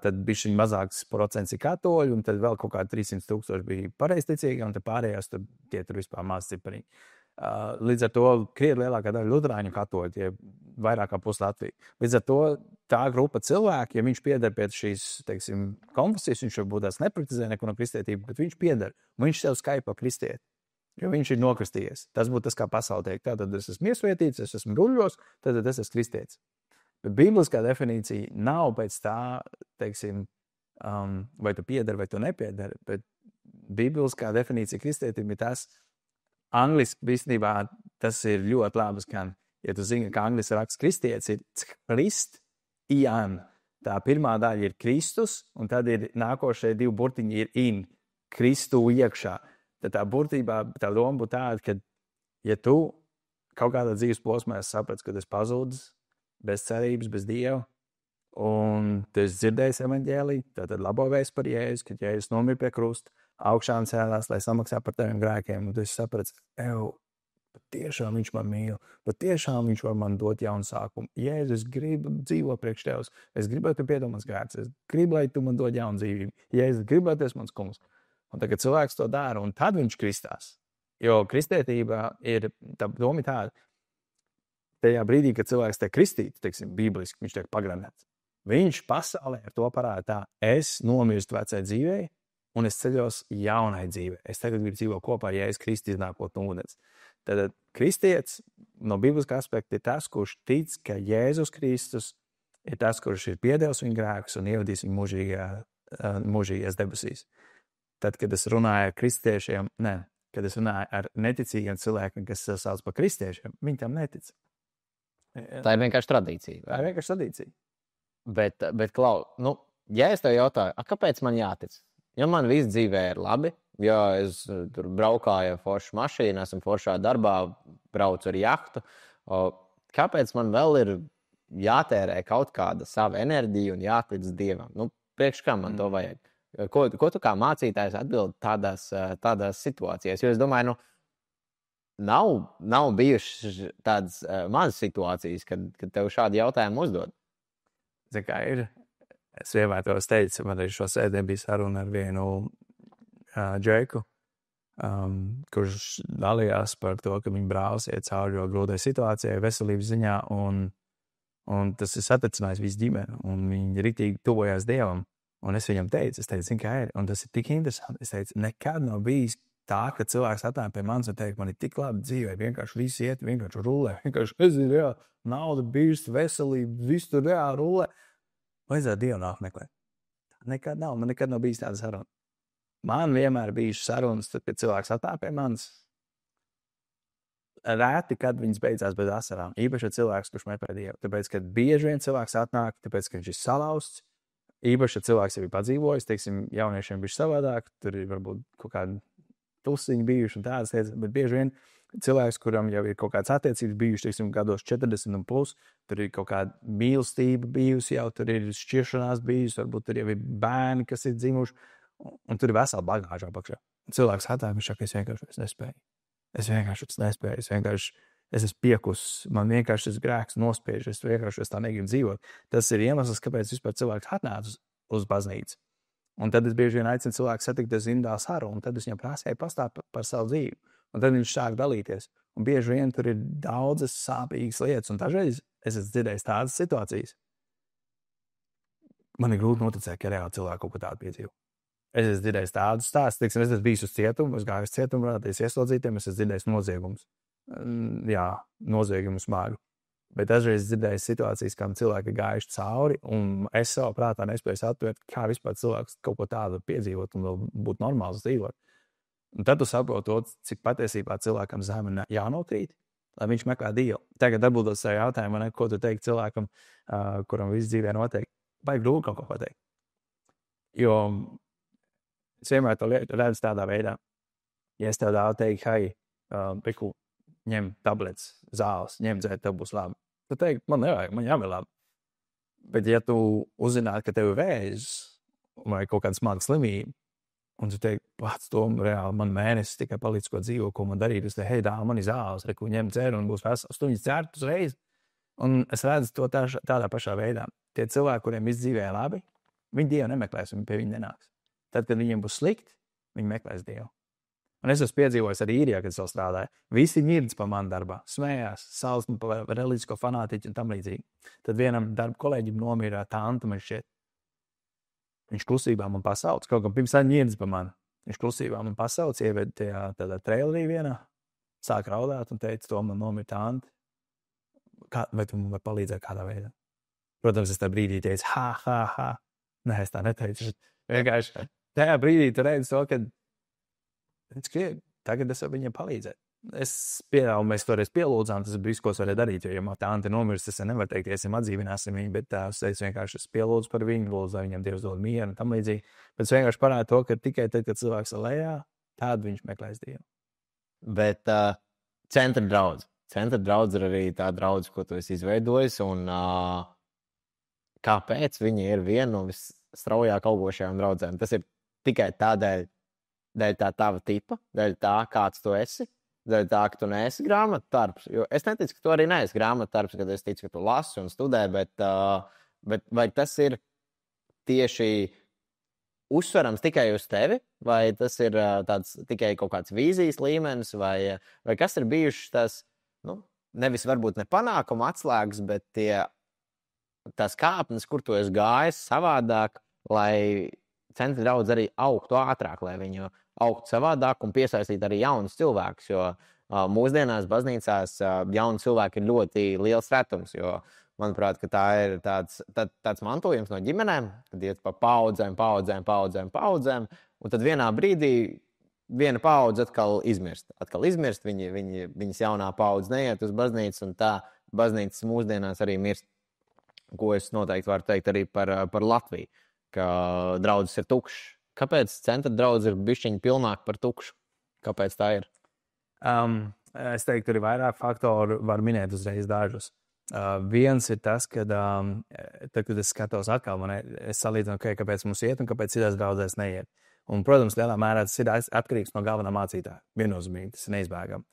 tad bija šī mazāks procents ir katoļi, un tad vēl kaut kādi 300,000 bija pareizticīgi, un te pārējās tie tur vispār maz cipariņi. Līdz ar to krietni lielākā daļa luterāņu katoļi, tie vairāk kā pus Latviju. Līdz ar to tā grupa cilvēki, ja viņš pieder pie šīs, teiksim, konfesijas, viņš varbūt tās nepraktizē neko no kristietības, bet viņš pieder, un viņš sev skaipa par kristieti, jo viņš ir nokristījies. Tas būtu tas, kā pasaule teikt. Tātad es esmu iesvētīts, es esmu ruļļos, tad es esmu kristietis. Bet bibliskā definīcija nav pēc tā, teiksim, vai tu piederi, vai tu nepiederi, bet bibliskā definīcija kristietim ir tas, angliski īstenībā tas ir ļoti labi skan. Ja tu zini, ka angliski raksts kristietis ir Kristian, tā pirmā daļa ir Kristus, un tad ir nākošie 2 burtiņi ir in, Kristu iekšā. Tad tā burtībā tā doma būtu tāda, ka, ja tu kaut kādā dzīves posmā saprati, ka tas pazudis, bez cerības, bez Dieva, un tu esi dzirdējis evaņģēliju, tad labo vēstu par Jēzu, kad Jēzus nomira pie krusta, augšām cēlās, lai samaksā par taviem grēkiem, un tu esi sapratis, patiešām viņš man mīl, patiešām viņš var man dot jaunu sākumu. Jēzus, es gribu dzīvot priekš tevis, es gribu, lai tu piedomās grēks, es gribu, lai tu man dod jaunu dzīvību. Jēzus, gribu, lai tu esi mans kungs. Un tagad cilvēks to dara, un tad viņš kristās. Jo kristētībā ir tā doma tāda, tajā brīdī, kad cilvēks tiek kristīts, teiksim, bibliski, viņš tiek pagranēts. Viņš pasaulē ar to parāda tā, es nomirstu vecai dzīvei, un es ceļos jaunai dzīvei. Es tagad gribu dzīvot kopā ar Jēzus Kristu iznākot no ūdens. Tad kristietis no bibliskā aspekta ir tas, kurš tic, ka Jēzus Kristus ir tas, kurš ir piedevis viņa grēkus un ievadīs viņu mūžīgajās debesīs. Tad, kad es runāju ar kristiešiem, kad es runāju ar neticīgiem cilvēkiem, kas sauc par kristiešiem, viņi tam netic. Tā ir vienkārši tradīcija. Tā ir vienkārši tradīcija. Bet Klau, ja es tev jautāju, kāpēc man jātic? Ja man viss dzīvē ir labi, ja es tur braukāju ar foršu mašīnu, esmu foršā darbā, braucu ar jahtu, kāpēc man vēl ir jātērē kaut kāda sava enerģija un jātic Dievam? Priekš kā man to vajag? Ko tu kā mācītājs atbild tādās situācijās? Jo es domāju, nav bijušas tādas mazas situācijas, kad tev šādi jautājumi uzdod. Zini, kā ir? Es vienmēr to teicu, man arī šo sēdē bija saruna ar vienu Džeku, kurš dalījās par to, ka viņa brālis iet cauri ļoti grūtai situācijai veselības ziņā, un tas ir satricinājis visu ģimeni, un viņi ritīgi tuvojās Dievam. Un es viņam teicu, zini, kā ir, un tas ir tik interesanti. Es teicu, nekad nav bijis tā, ka cilvēks atnāk pie manis un teikt, man ir tik labi dzīvē, vienkārši viss iet, vienkārši rulē, vienkārši es ir reāli, nauda, bijusi, veselība, viss tur reāli rulē. Vajadzētu Dievu nāk meklēt. Nekad nav, man nekad nav bijis tāda saruna. Man vienmēr bijušas sarunas, tad, kad cilvēks atnāk pie manis, rēti, kad viņas beidzās bez asarām. Īpaši cilvēks, kurš meklē Dievu. Tāpēc, kad bieži vien cilvēks atnāk, tāpēc, ka viņš ir salauzts, īpaši, ja cilvēks jau ir padzīvojis, teiksim, jauniešiem bišķi savādāk, tur ir varbūt kaut kādi tusiņi bijuši un tādas lietas, bet bieži vien cilvēks, kuram jau ir kaut kāds attiecības bijuši, teiksim, gados 40 un plus, tur ir kaut kāda mīlestība bijusi jau, tur ir šķiršanās bijusi, varbūt tur jau ir bērni, kas ir dzimuši, un tur ir vesela bagāža apakšā. Cilvēks atnāk, viņš saka, es vienkārši nespēju. Es esmu piekusis, man vienkārši šis grēks nospiež, es tā negribu dzīvot. Tas ir iemesls, kāpēc vispār cilvēks atnāca uz baznīcu. Un tad es bieži vien aicinu cilvēku satikties individuāli sarunu, un tad es viņam prasēju pastāstīt par savu dzīvi. Un tad viņš sāk dalīties. Un bieži vien tur ir daudzas sāpīgas lietas, un dažreiz es esmu dzirdējis tādas situācijas. Man ir grūti noticēt, ka reāli cilvēku kaut ko tādu piedzīvo. Es esmu dzirdējis tādus stāstus, teiksim, es esmu bijis uz cietumu, es gāju uz cietumu, rādījis ieslodzītiem, es esmu dzirdējis noziegumus. Jā, noziegumu smagu. Bet dažreiz dzirdēju situācijas, kam cilvēki ir gājuši cauri, un es savā prātā nespēju atvērt, kā vispār cilvēks kaut ko tādu piedzīvot un būt normāls dzīvot. Un tad tu saproti to, cik patiesībā cilvēkam zeme jānokrīt, lai viņš meklē Dievu. Tagad atbildot savu jautājumu, ko tu teiksi cilvēkam, kuram viss dzīvē notiek, vai grūti kaut ko pateikt. Jo es vienmēr to redzu tādā veidā. Ja es tev dāvu teikt, hei, Piku, ņem tabletes, zāles, ņem dzēt, tev būs labi. Tu teiksi, man nevajag, man jāmēr labi. Bet ja tu uzzinātu, ka tev ir vēzis vai kaut kāda smaga slimība, un tu teiksi, pats to reāli man mēnesis tikai palīdz, ko dzīvo, ko man darīt. Es teiktu, hei, dāma, man ir zāles, reku ņem dzer un būs vesels. Tu viņas dzert uzreiz. Un es redzu to tādā pašā veidā. Tie cilvēki, kuriem viss dzīvē labi, viņi Dievu nemeklēs, viņi pie viņa nenāks. Tad, kad viņiem būs slikti, viņi meklēs Dievu. Un es esmu piedzīvojis arī īrijā, kad es vēl strādāju. Visi ņirds pa manu darbā, smējās, salsni pa reliģisko fanātiķu un tam līdzīgi. Tad vienam darba kolēģim nomira tanta, man šķiet. Viņš klusībā man pasauc, kaut kā pirms tam ņirds pa mani. Viņš klusībā man pasauc, ieved tādā trailerī vienā, sāk raudāt un teica, to man nomira tanta. Vai tu man var palīdzēt kādā veidā? Protams, es tā brīdī teicu, ha. Nē, es tā neteicu. Vienkārši tajā brīdī tu redzi to, ka tagad es varu viņiem palīdzēt. Es pieļauju, mēs toreiz pielūdzām, tas bija viss, ko es varēju darīt, jo, ja tā ante nomirst, es nevaru teikt, iesim atdzīvināsim viņu, bet es teicu vienkārši, es pielūdzu par viņu, lūdzu, lai viņam Dievs dod mieru un tam līdzīgi. Bet es vienkārši parādu to, ka tikai tad, kad cilvēks ir lejā, tādu viņš meklēs Dievu. Bet centra draudz. Centra draudz ir arī tā draudz, ko tu esi izveidojis, un kāpēc viņi ir viena no visstraujāk augošajām draudzēm? Tas ir tikai tādēļ tā tava tipa, dēļ tā, kāds tu esi, dēļ tā, ka tu neesi grāmatdarbs. Jo es neticu, ka tu arī neesi grāmatdarbs, kad es ticu, ka tu lasi un studē, bet vai tas ir tieši uzsverams tikai uz tevi, vai tas ir tāds tikai kaut kāds vīzijas līmenis, vai kas ir bijušas tas, nevis varbūt ne panākuma atslēgas, bet tās kāpnes, kur tu esi gājis savādāk, lai centra draudz arī augtu ātrāk, lai viņu augtu savādāk un piesaistītu arī jaunus cilvēkus, jo mūsdienās baznīcās jauni cilvēki ir ļoti liels retums, jo, manuprāt, ka tā ir tāds mantojums no ģimenēm, kad iet pa paudzēm, un tad vienā brīdī viena paudze atkal izmirst, viņas jaunā paudze neiet uz baznīcu, un tā baznīcas mūsdienās arī mirst, ko es noteikti varu teikt arī par Latviju, ka draudzes ir tukšs. Kāpēc centra draudzes ir bišķiņi pilnāk par tukšu? Kāpēc tā ir? Es teiktu, arī vairāk faktoru var minēt uzreiz dažus. Viens ir tas, kad kad es skatos atkal, es salīdzinu, kāpēc mums iet un kāpēc citās draudzēs neiet. Un, protams, lielā mērā tas ir atkarīgs no galvenā mācītāja. Viennozīmīgi, tas ir neizbēgami.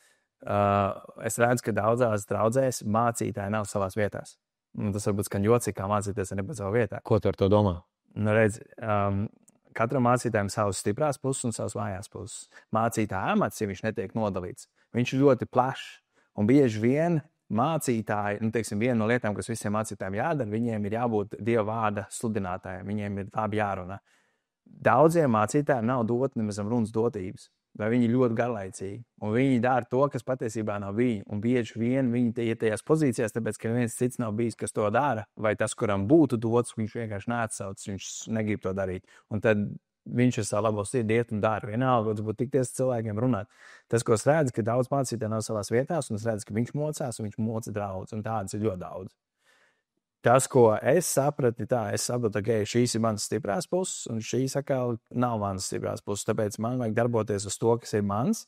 Es redzu, ka daudzās draudzēs mācītāji nav savās vietās. Un tas varbūt skan jocīgi, kā mācīties nebūt savā vietā. Ko tu ar to domā? Katram mācītājam savas stiprās puses un savas vājās puses. Mācītāja amats, ja viņš netiek nodalīts, viņš ir ļoti plašs. Un bieži vien mācītāji, viena no lietām, kas visiem mācītājiem jādara, viņiem ir jābūt Dieva vārda sludinātājiem, viņiem ir labi jārunā. Daudziem mācītājiem nav dot nemaz runas dotības, vai viņi ir ļoti garlaicīgi, un viņi dara to, kas patiesībā nav viņi, un bieži vien viņi ir tajās pozīcijās, tāpēc, ka viens cits nav bijis, kas to dara, vai tas, kuram būtu dots, viņš vienkārši neatsauc, viņš negrib to darīt, un tad viņš ar savu labo sirdi iet un dara. Vienalga, varbūt tikties cilvēkiem runāt. Tas, ko es redzu, ka daudz mācītāji nav savās vietās, un es redzu, ka viņš mocās, un viņš moca draudz, un tādas ir ļoti daudz. Tas, ko es sapratu, ka šīs ir manas stiprās puses, un šīs atkal nav manas stiprās puses. Tāpēc man vajag darboties uz to, kas ir mans,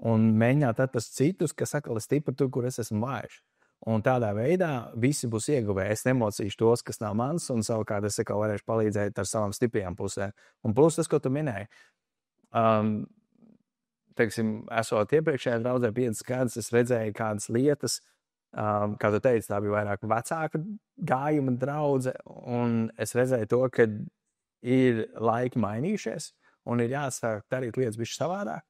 un mēģināt atrast citus, kas atkal ir stipri tur, kur es esmu vājš. Un tādā veidā visi būs ieguvēji. Es nemocīšu tos, kas nav mans, un savukārt es atkal varēšu palīdzēt ar savām stiprajām pusēm. Un plus tas, ko tu minēji. Esot iepriekšējā draudzē 5 gadus, es redzēju kādas lietas. Kā tu teici, tā bija vairāk vecāka gājuma draudze, un es redzēju to, ka ir laiki mainījušies, un ir jāsāk darīt lietas bišķi savādāk.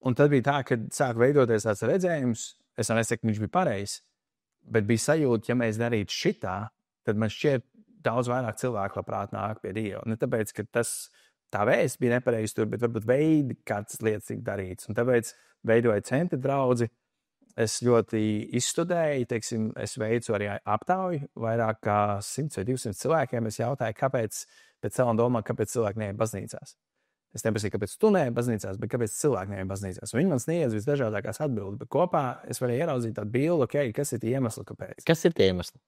Un tad bija tā, ka sāk veidoties tāds redzējums, es nesaku, ka viņš bija pareizs, bet bija sajūta, ja mēs darītu šitā, tad man šķiet daudz vairāk cilvēku labprāt nāk pie Dieva. Ne tāpēc, ka tā vēsts bija nepareizi tur, bet varbūt veidi, kā tas lietas tika darīts. Un tāpēc veidoju centra draudzi. Es ļoti izstudēju, es veicu arī aptauju vairāk kā 100 vai 200 cilvēkiem. Es jautāju, kāpēc cilvēki neiet baznīcās. Es neprasīju, kāpēc tu neej baznīcās, bet kāpēc cilvēki neej baznīcās. Viņi man sniedz visdažādākās atbildes, bet kopā es varēju ieraudzīt tādu bildi, kas ir tie iemesli, kāpēc. Kas ir tie iemesli?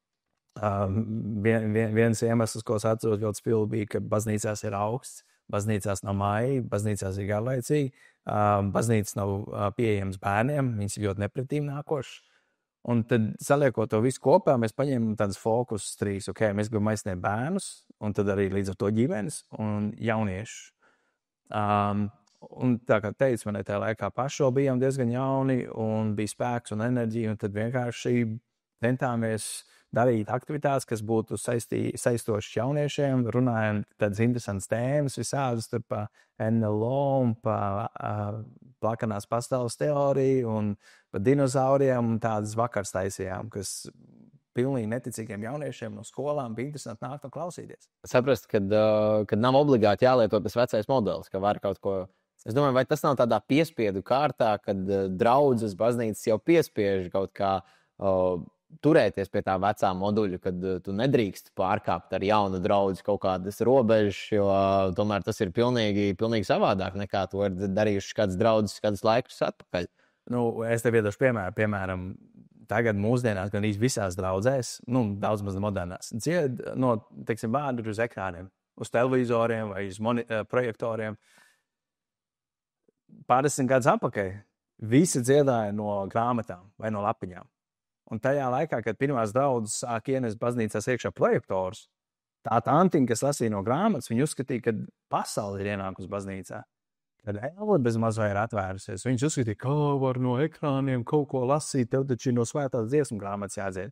Viens iemesls, ko es atceros ļoti spilgti, bija, ka baznīcās ir augsts, baznīcās nav maija, baznīcās ir garlaicīgi. Baznīcas nav pieejams bērniem, viņas ir ļoti nepretīm nākošas. Un tad, saliekot to visu kopā, mēs paņēmām tādus fokus 3. Mēs gribam aizsniegt bērnus, un tad arī līdz ar to ģimenes un jauniešus. Un tā kā teicu, man tajā laikā paši vēl bijām diezgan jauni, un bija spēks un enerģija, un tad vienkārši centāmies darīt aktivitātes, kas būtu saistošas jauniešiem, runājam tādas interesantas tēmas, visādas tur pa NLO un pa plakanās pastāvas teoriju un pa dinozauriem un tādas vakars taisījām, kas pilnīgi neticīgiem jauniešiem no skolām bija interesanti nākt un klausīties. Saprast, kad nav obligāti jālieto tas vecais modelis, ka var kaut ko. Es domāju, vai tas nav tādā piespiedu kārtā, kad draudzes baznīcas jau piespiež kaut kā turēties pie tā vecā moduļa, kad tu nedrīkst pārkāpt ar jaunu draugu kaut kādas robežas, jo tomēr tas ir pilnīgi savādāk nekā to ir darījuši kāds draugs kādus laikus atpakaļ. Es tev iedošu piemēram, tagad mūsdienās gan visās draudzēs, daudz maz modernās, dzied no, teiksim, vārdu uz ekrāniem, uz televizoriem vai uz projektoriem. Pārdesmit gadus atpakaļ visi dziedāja no grāmatām vai no lapiņām. Un tajā laikā, kad pirmās draudzes sāk ienest baznīcās iekšā projektors, tā antiņa, kas lasīja no grāmatas, viņi uzskatīja, ka pasaule ir ienākusi baznīcā. Kad elle bez mazā ir atvērusies, viņš uzskatīja, ka var no ekrāniem kaut ko lasīt, tev taču no svētās dziesmu grāmatas jādzied.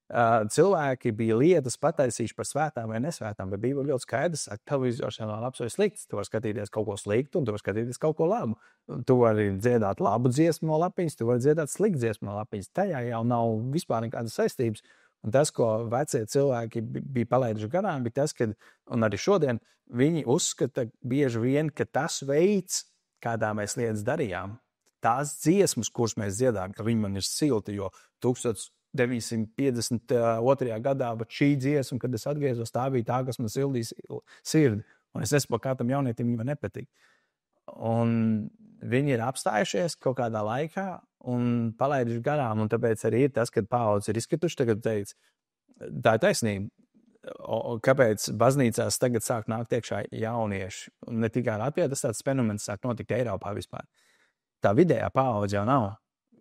Cilvēki bija lietas pataisījuši par svētām vai nesvētām, bet bija ļoti skaidrs, ka televizors nav labs vai slikts. Tu vari skatīties kaut ko sliktu, un tu vari skatīties kaut ko labu. Tu vari dziedāt labu dziesmu no lapiņas, tu vari dziedāt sliktu dziesmu no lapiņas. Tajā jau nav vispār nekādas saistības. Un tas, ko vecie cilvēki bija palaiduši garām, bija tas, ka, un arī šodien, viņi uzskata bieži vien, ka tas veids, kādā mēs lietas darījām, tās dziesmas, kuras mēs dziedām, ka viņi man ir silti, jo 1952. gadā, bet šī dziesma, kad es atgriezos, tā bija tā, kas man sildīja sirdi. Un es esmu kādam jaunietim, viņam nepatīk. Un viņi ir apstājušies kaut kādā laikā un palaiduši garām. Un tāpēc arī ir tas, kad paaudzes ir izkrituši, tagad teica, tā ir taisnība. Kāpēc baznīcās tagad sāk nākt iekšā jaunieši? Un ne tikai Latvijā, tas tāds fenomens sāk notikt Eiropā vispār. Tā vidējā paudze jau nav.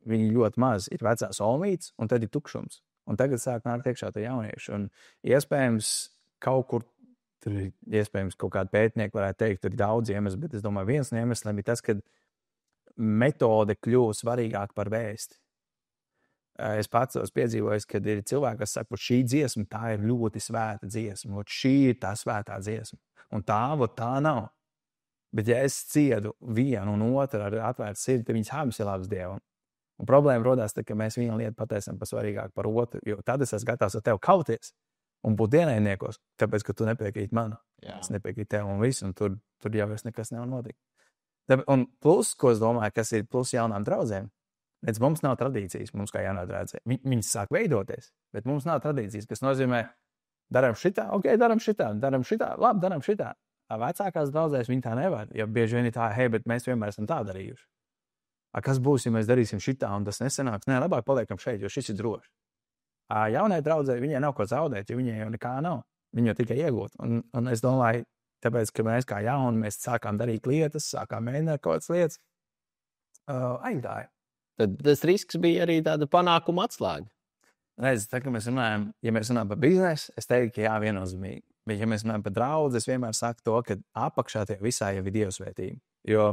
Viņi ļoti maz ir vecās olmītes, un tad ir tukšums. Un tagad sāk nākt iekšā tie jaunieši. Un iespējams, kaut kur, tur ir iespējams kaut kādi pētnieki varētu teikt, tur ir daudz iemeslu, bet es domāju, viens no iemesliem ir tas, ka metode kļūst svarīgāk par vēsti. Es pats esmu piedzīvojis, kad ir cilvēki, kas saka, ka šī dziesma tā ir ļoti svēta dziesma, un šī ir tā svētā dziesma. Un tā nav. Bet ja es ciedu vienu un otru ar atvērtu sirdi, tad viņas abas ir labas Dievam. Un problēma rodās, ka mēs vienu lietu pateicam par svarīgāku par otru, jo tad es esmu gatavs ar tevi kauties un būt ienaidniekos, tāpēc, ka tu nepiekrīti man. Jā. Es nepiekrītu tev un visu, un tur jau vairs nekas nevar notikt. Un plus, ko es domāju, kas ir plus jaunām draudzēm, redz, mums nav tradīcijas, mums kā jaunā draudzē. Viņas sāk veidoties, bet mums nav tradīcijas, kas nozīmē, darām šitā, darām šitā, labi, darām šitā. Vecākās draudzēs viņi tā nevar, ja bieži vien ir tā, bet mēs vienmēr esam tā darījuši. Kas būs, ja mēs darīsim šitā, un tas nesanāks? Nē, labāk paliekam šeit, jo šis ir drošs. Jaunai draudzē viņai nav ko zaudēt, jo viņai jau nekā nav. Viņa jau tikai iegūt. Un es domāju, tāpēc, ka mēs kā jauni, mēs sākām darīt lietas, sākām mēģināt kaut kādas lietas, aizgāja. Tad tas risks bija arī tāda panākuma atslēga. Redz, tā, mēs runājam, ja mēs runājam par biznesu, es teiktu, ka jā, viennozīmīgi. Bet, ja mēs runājam par draudzi, es vienmēr saku to, ka apakšā tie visā jau ir dievsvētība. Jo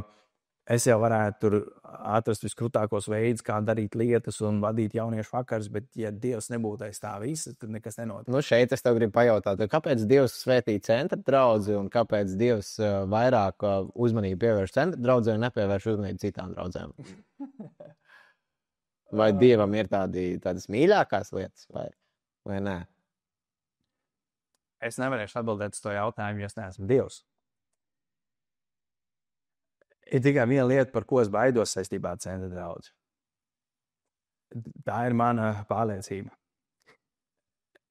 es jau varētu tur atrast viskrūtākos veidus, kā darīt lietas un vadīt jauniešu vakars, bet, ja Dievs nebūtu aiz tā visa, tad nekas nenotiek. Šeit es tev gribu pajautāt, kāpēc Dievs svētī centra draudzi un kāpēc Dievs vairāk uzmanību pievērš centra draudzē un nepievērš uzmanību citām draudzēm? Vai Dievam ir tādas mīļākās lietas vai nē? Es nevarēšu atbildēt uz to jautājumu, jo es neesmu Dievs. Ir tikai viena lieta, par ko es baidos saistībā ar centra draudzi. Tā ir mana pārliecība.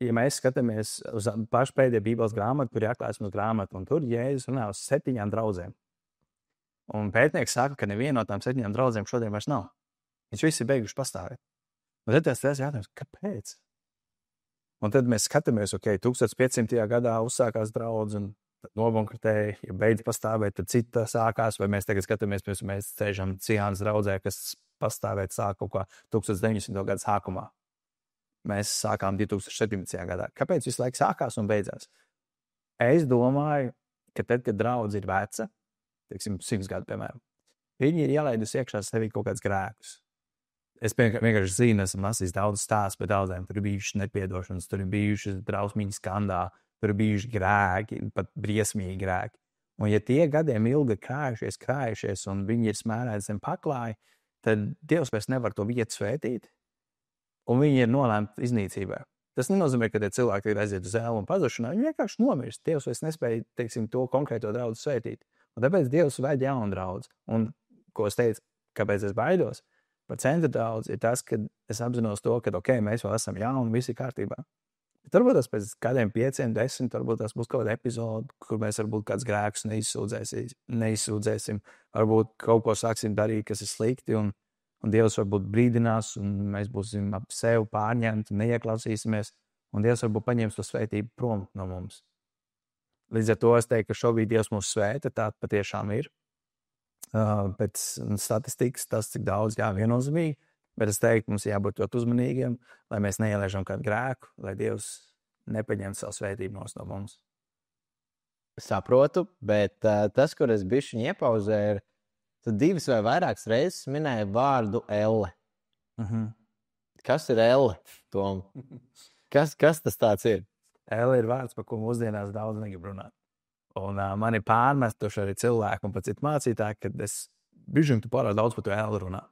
Ja mēs skatāmies uz pašu pēdējo Bībeles grāmatu, kur ir atklāsmes grāmata, un tur Jēzus runā uz 7 draudzēm. Un pētnieks saka, ka neviena no tām 7 draudzēm šodien vairs nav. Viņš visi ir beiguši pastāvēt. Un tad tas jautājums, kāpēc? Un tad mēs skatāmies, 1500. gadā uzsākās draudze, un nobankrutēja, ja beidz pastāvēt, tad cita sākās, vai mēs tagad skatāmies, mēs ceļam Ciānas draudzē, kas pastāvēt sāk kaut kā 1900. gada sākumā. Mēs sākām 2017. gadā. Kāpēc visu laiku sākās un beidzās? Es domāju, ka tad, kad draudze ir veca, teiksim, 100 gadu, piemēram, viņi ir ielaidusi iekšā sevī kaut kādus grēkus. Es vienkārši zinu, esmu lasījis daudz stāstu par daudziem. Tur ir bijušas nepiedošanas, tur ir bijušas drausmīgi skandāli, tur ir bijuši grēki, pat briesmīgi grēki. Un ja tie gadiem ilgi krājušies, un viņi ir smērēti zem paklāja, tad Dievs vairs nevar to vietu svētīt, un viņi ir nolēmti iznīcībai. Tas nenozīmē, ka tie cilvēki ir aiziet uz ēlu un pazušanā. Viņi vienkārši nomirst. Dievs vairs nespēja, teiksim, to konkrēto draudzi svētīt. Un tāpēc Dievs ved jaunu draudzi. Un, ko es teicu, kāpēc es baidos par centra draudzi, ir tas, ka es apzinos to, ka, ok, mēs vēl esam jauni, viss ir kārtībā. Bet varbūt tas pēc kādiem 5, 10, varbūt tas būs kaut kāda epizode, kur mēs varbūt kāds grēkus neizsūdzēsim. Varbūt kaut ko sāksim darīt, kas ir slikti, un Dievs varbūt brīdinās, un mēs būsim ap sevi pārņemti, neieklausīsimies, un Dievs varbūt paņems to svētību prom no mums. Līdz ar to es teiktu, ka šobrīd Dievs mūs svēta, tā patiešām ir. Pēc statistikas tas, cik daudz, viennozīmīgi, bet es teiktu, mums jābūt ļoti uzmanīgiem, lai mēs neielaižam kādu grēku, lai Dievs nepaņem savu svētību no mums. Saprotu, bet tas, kur es bišķiņ iepauzēju, ir, tad 2 vai vairākas reizes minēja vārdu elle. Kas ir elle, Tom? Kas tas tāds ir? Elle ir vārds, par ko mūsdienās daudz negrib runāt. Un man ir pārmestuši arī cilvēki un pat citu mācītāji, kad es bišķiņ tu pārāk daudz par to elle runā.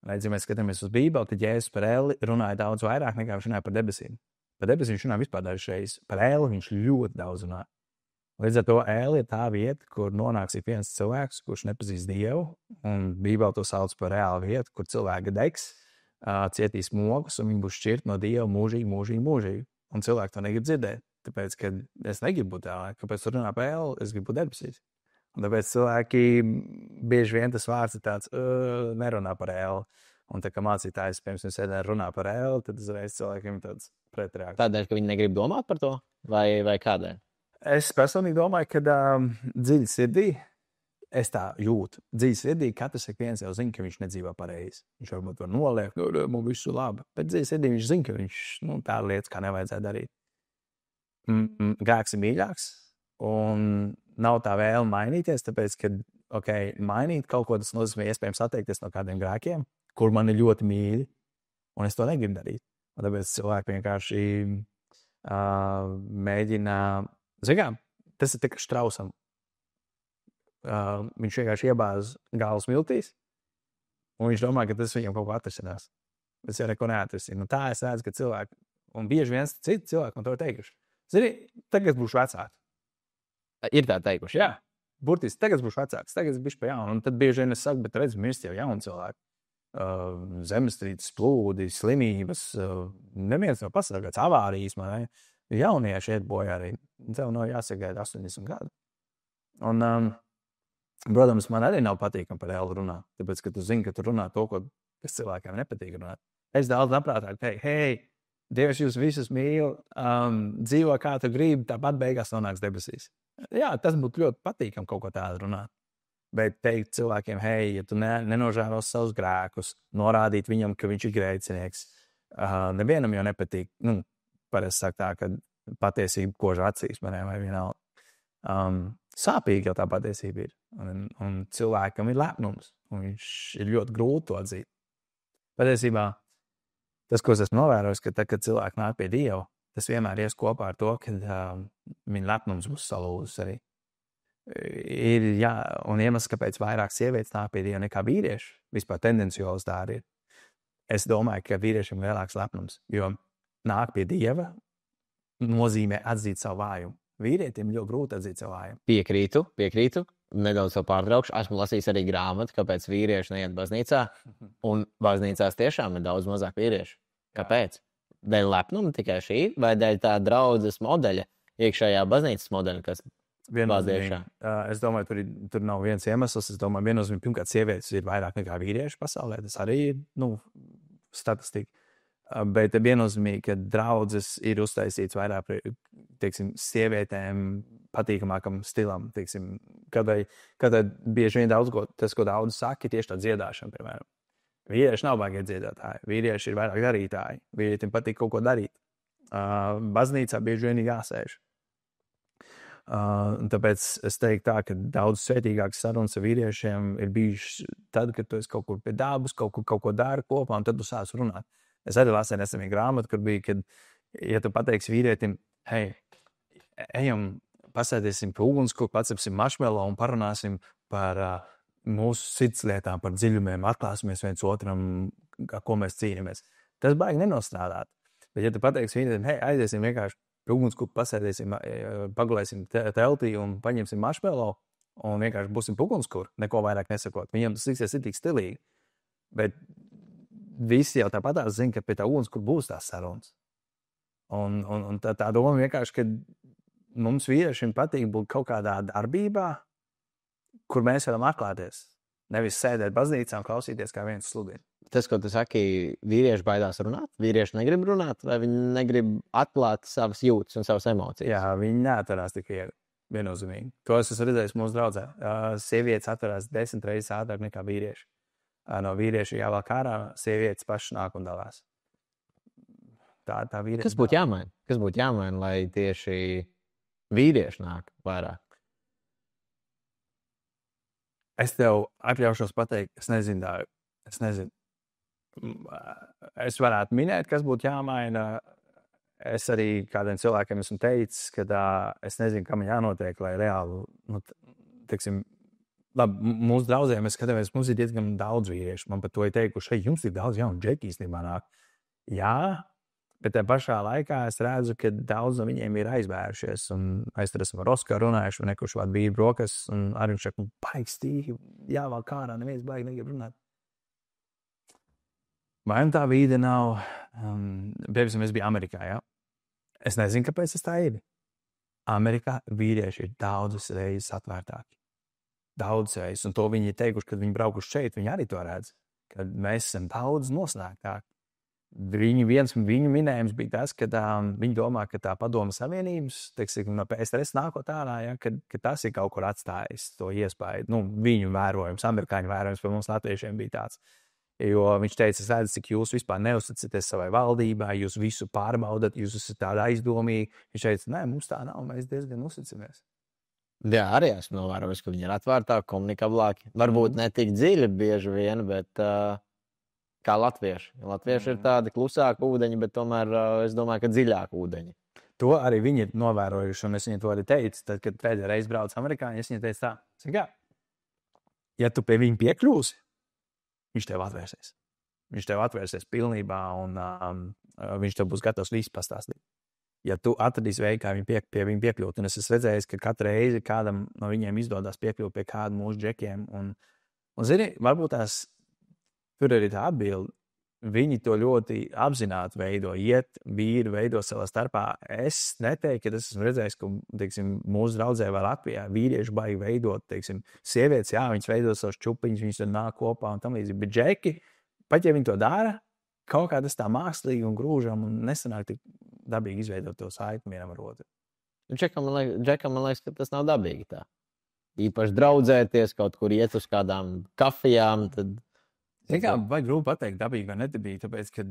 Redz, ja mēs skatāmies uz Bībeli, tad Jēzus par elli runāja daudz vairāk nekā viņš runāja par debesīm. Par debesīm viņš runāja vispār dažas reizes. Par elli viņš ļoti daudz runāja. Līdz ar to elli ir tā vieta, kur nonāks viens cilvēks, kurš nepazīst Dievu, un Bībeli to sauc par reālu vietu, kur cilvēki degs, cietīs mokus, un viņi būs šķirt no Dieva mūžīgi. Un cilvēki to negrib dzirdēt, tāpēc, ka es negribu būt ēlē. Kāpēc tu runā par elli? Es gribu būt debesīs. Un tāpēc cilvēki bieži vien tas vārds ir tāds, nerunā par elli. Un tā kā mācītājs, piemēram, sēdē runā par elli, tad uzreiz cilvēkiem ir tāds pretreakcija. Tādēļ, ka viņi negrib domāt par to? Vai kādēļ? Es personīgi domāju, ka dziļi sirdī, es tā jūtu, dziļi sirdī katrs viens jau zina, ka viņš nedzīvo pareizi. Viņš varbūt var noliekt, mums viss ir labi, bet dziļi sirdī viņš zina, ka viņš tāda lietas, kā nevajadzētu darīt. Grēks ir mīļāks, un nav tā vēlme mainīties, tāpēc, ka, mainīt kaut ko, tas nozīmē iespējams atteikties no kādiem grēkiem, kur man ir ļoti mīļi, un es to negribu darīt. Un tāpēc cilvēki vienkārši mēģina, zinām, tas ir tikai Štrausam. Viņš vienkārši iebāz galvas miltīs, un viņš domā, ka tas viņam kaut ko atrisinās. Tas jau neko neatrisina. Un tā es redzu, ka cilvēki, un bieži viens citi cilvēki man to teikuši. Zini, tagad būšu vecāks. Ir tā teikuši? Jā, burtiski, tagad būšu vecāks, tagad bišķi pa jaunu. Un tad bieži vien es saku, bet redz, mirst jau jauni cilvēki. Zemestrīces, plūdi, slimības, neviens nav pasargāts, avārijas, man ne? Jaunieši iet bojā arī. Tev nav jāsagaida 80 gadu. Un, protams, man arī nav patīkami par elli runāt, tāpēc, ka tu zini, ka tu runā to, kas cilvēkiem nepatīk runāt. Es daudz labprātāk teiktu, hei, Dievs jūs visus mīl, dzīvo kā tu gribi, tāpat beigās nonāks debesīs. Jā, tas būtu ļoti patīkami kaut ko tādu runāt. Bet teikt cilvēkiem, hei, ja tu nenožēlos savus grēkus, norādīt viņam, ka viņš ir grēcinieks, nevienam jau nepatīk. Parasti saka tā, ka patiesība kož acīs maniem vai vienalga. Sāpīgi jau tā patiesība ir. Un cilvēkam ir lepnums, un viņš ir ļoti grūti to atzīt. Patiesībā tas, ko es esmu novērojis, ka tad, kad cilvēki nāk pie Dieva, tas vienmēr ies kopā ar to, ka viņa lepnums būs salūzis arī. Un iemesls, kāpēc vairāk sievietes nāk pie Dieva nekā vīrieši, vispār tendenciāls tā ir. Es domāju, ka vīriešiem ir lielāks lepnums, jo nāk pie Dieva nozīmē atzīt savu vājumu. Vīrietim ļoti grūti atzīt savu vājumu. Piekrītu. Nedaudz vēl pārtraukšu. Esmu lasījis arī grāmatu, kāpēc vīrieši neiet baznīcā. Un baznīcās tiešām ir daudz mazāk vīriešu. Kāpēc? Dēļ lepnuma tikai šī, vai dēļ tā draudzes modeļa, iekšējā baznīcas modeļa, kas bāziešā? Es domāju, tur nav viens iemesls. Es domāju, viennozīmīgi, pirmkārt, sievietes ir vairāk nekā vīrieši pasaulē. Tas arī ir, statistika. Bet viennozīmīgi, ka draudzes ir uztaisīts vairāk, teiksim, sievietēm patīkamākam stilam, teiksim, kad bieži vien tas, ko daudz saka, ir tieši tā dziedāšana, piemēram. Vīrieši nav baigi dziedātāji, vīrieši ir vairāk darītāji, vīrietim patīk kaut ko darīt. Baznīcā bieži vien ir jāsēž. Tāpēc es teiktu tā, ka daudz svētīgākas sarunas ar vīriešiem ir bijušas tad, kad tu esi kaut kur pie dabas, kaut ko dari kopā, un tad tu sāc runāt. Es arī lasīju nesen grāmatu, kur bija, kad, ja tu pateiksi vīrietim, hei, ejam, pasēdēsim pie ugunskura, pacepsim marshmallow un parunāsim par mūsu sirds lietām, par dziļumiem, atklāsimies viens otram, ko mēs cīnāmies. Tas baigi nenostrādāt. Bet, ja tu pateiksi vīrietim, hei, aiziesim vienkārši pie ugunskura, pasēdēsim, pagulēsim teltī un paņemsim marshmallow un vienkārši būsim pie ugunskura, neko vairāk nesakot. Viņam tas liksies ir tik stilīgi. Bet visi jau tāpatās zina, ka pie tā ugunskura būs tās sarunas. Un tā doma vienkārši, ka mums vīriešiem patīk būt kaut kādā darbībā, kur mēs varam atklāties. Nevis sēdēt baznīcā un klausīties, kā viens sludina. Tas, ko tu saki, vīrieši baidās runāt, vīrieši negrib runāt, vai viņi negrib atklāt savas jūtas un savas emocijas? Jā, viņi neatverās tik viennozīmīgi. To es esmu redzējis mūsu draudzē. Sievietes atverās 10 reizes ātrāk nekā vīrieši. No vīrieša jāvelk ārā, sievietes pašas nāk un dalās. Tā vīrieši. Kas būtu jāmaina? Kas būtu jāmaina, lai tieši vīrieši nāk vairāk? Es tev atļaušos pateikt, es nezinu. Es varētu minēt, kas būtu jāmaina. Es arī kādiem cilvēkiem esmu teicis, ka es nezinu, kam jānotiek, lai reāli, teiksim, labi, mūsu draudzēm mēs skatāmies, mums ir diezgan daudz vīriešu. Man par to ir teikuši, hei, jums ir daudz jaunu džeki īstenībā nāk. Jā, bet tajā pašā laikā es redzu, ka daudz no viņiem ir aizvērušies. Un aiztur esam ar Oskaru runājuši, un kurš vārdu bija brokas, un arī viņš saka, baigi stīgi, jāvēl kārā, neviens baigi negrib runāt. Vai tā vīde nav, piemēram, es biju Amerikā, ja? Es nezinu, kāpēc tas tā ir. Amerikā vīrieši ir daudzas reizes atvērtāki. Daudzas reizes, un to viņi ir teikuši, kad viņi braukuši šeit, viņi arī to redz, kad mēs esam daudz noslēgtāki. Viņu minējums bija tas, ka viņi domā, ka tā Padomu Savienības, teiksim, no PSRS nākot ārā, ja, ka tas ir kaut kur atstājis to iespēju. Viņu vērojums, amerikāņu vērojums par mums latviešiem bija tāds. Jo viņš teica, es redzu, cik jūs vispār neusticaties savai valdībai, jūs visu pārbaudat, jūs esat tādi aizdomīgi. Viņš teica, nē, mums tā nav, mēs diezgan uzticamies. Jā, arī esmu novērojis, ka viņi ir atvērtāki, komunikablāki. Varbūt ne tik dziļi bieži vien, bet kā latvieši. Latvieši ir tādi klusāki ūdeņi, bet tomēr es domāju, ka dziļāki ūdeņi. To arī viņi ir novērojuši, un es viņai to arī teicu, tad, kad pēdējā reize braucu amerikāņi, es viņai teicu tā, kā, ja tu pie viņa piekļūsi, viņš tev atvērsies. Viņš tev atvērsies pilnībā, un viņš tev būs gatavs visu pastāstīt. Ja tu atradīsi veidu, kā pie viņa piekļūt, un es esmu redzējis, ka katru reizi kādam no viņiem izdodas piekļūt pie kāda mūsu džekiem, un zini, varbūt tur arī tā atbilde. Viņi to ļoti apzināti veido, vīri veido savā starpā. Es neteiktu, ka es esmu redzējis, ka, teiksim, mūsu draudzē vai Latvijā vīrieši baigi veidot, teiksim, sievietes, jā, viņas veido savus čupiņus, viņas tur nāk kopā un tam līdzīgi. Bet džeki, pat ja viņi to dara, kaut kā tas tā mākslīgi un grūžam un nesanāk tik dabīgi izveidot to saikni vienam ar otru. Džekam, man liekas, ka tas nav dabīgi tā. Īpaši draudzēties, kaut kur iet uz kādām kafijām, tad... Vai grūti pateikt, dabīgi vai nedabīgi, tāpēc, ka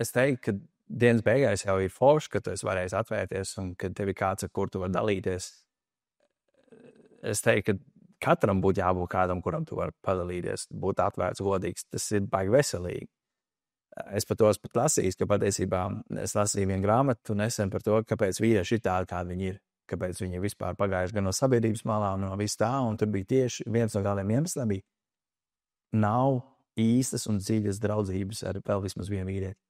es teiktu, ka dienas beigās jau ir forši, ka tu esi varējis atvērties un ka tev ir kāds, ar kur tu vari dalīties. Es teiktu, ka katram būtu jābūt kādam, kuram tu vari padalīties, būt atvērts, godīgs. Tas ir baigi veselīgi. Es par to esmu pat lasījis, ka patiesībā es lasīju vienu grāmatu nesen par to, kāpēc vīrieši ir tādi, kādi viņi ir. Kāpēc viņi ir vispār pagājuši gan no sabiedrības malā un no vis tā, un tur bija tieši viens no kādiem iemesliem bija. Nav īstas un dziļas draudzības ar vēl vismaz vienu vīrieti.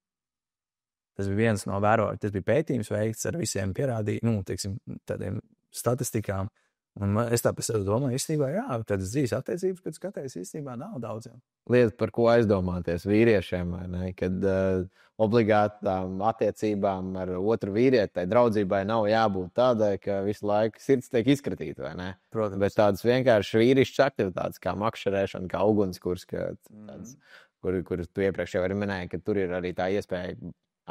Tas bija viens no vērojumiem. Tas bija pētījums veikts ar visiem teiksim, tādiem statistikām. Un es tā pēc sev domāju, īstenībā, jā, tādas dzīves attiecības, pēc skatējas īstenībā nav daudziem. Lieta, par ko aizdomāties vīriešiem, vai ne? Kad obligātām attiecībām ar otru vīrieti, tai draudzībai nav jābūt tādai, ka visu laiku sirds tiek izkratīta, vai ne? Protams. Bet tādas vienkārši vīrišķas aktivitātes, kā makšķerēšana, kā ugunskurs, kur tu iepriekš jau arī minēji, ka tur ir arī tā iespēja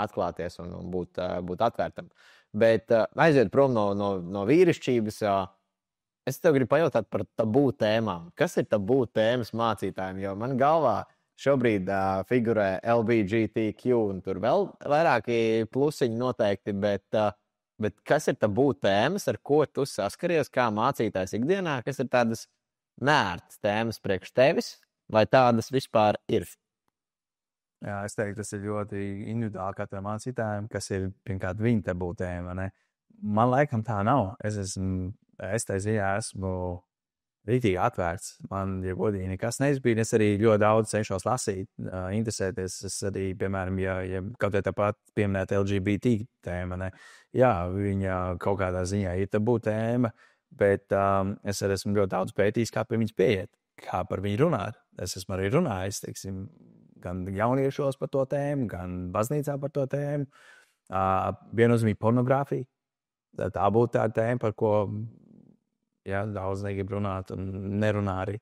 atklāties un būt atvērtam. Bet aiziet prom no vīrišķības, es tev gribu pajautāt par tabū tēmām. Kas ir tabū tēmas mācītājiem? Jo man galvā šobrīd figurē LGBTQ un tur vēl vairāki plusiņi noteikti, bet Bet kas ir tabū tēmas, ar ko tu saskaries kā mācītājs ikdienā, kas ir tādas neērtas tēmas priekš tevis, vai tādas vispār ir? Jā, es teiktu, tas ir ļoti individuāli katram mācītājam, kas ir pirmkārt viņa tabū tēma. Ne? Man laikam tā nav. Es tā ziņā esmu rītīgi atvērts. Man, ja godīgi, nekas neizbīd. Es arī ļoti daudz cenšos lasīt, interesēties. Es arī, piemēram, ja kaut kā tāpat pieminēt LGBT tēma, ne? Jā, viņa kaut kādā ziņā ir tabū tēma, bet es arī esmu ļoti daudz pētījis, kā pie viņas pieiet, kā par viņu runāt. Es esmu arī runājis, teiksim, gan jauniešos par to tēmu, gan baznīcā par to tēmu. Viennozīmīgi pornogrāfija. Tā būtu tā tēma, par ko daudz negrib runāt un nerunā arī.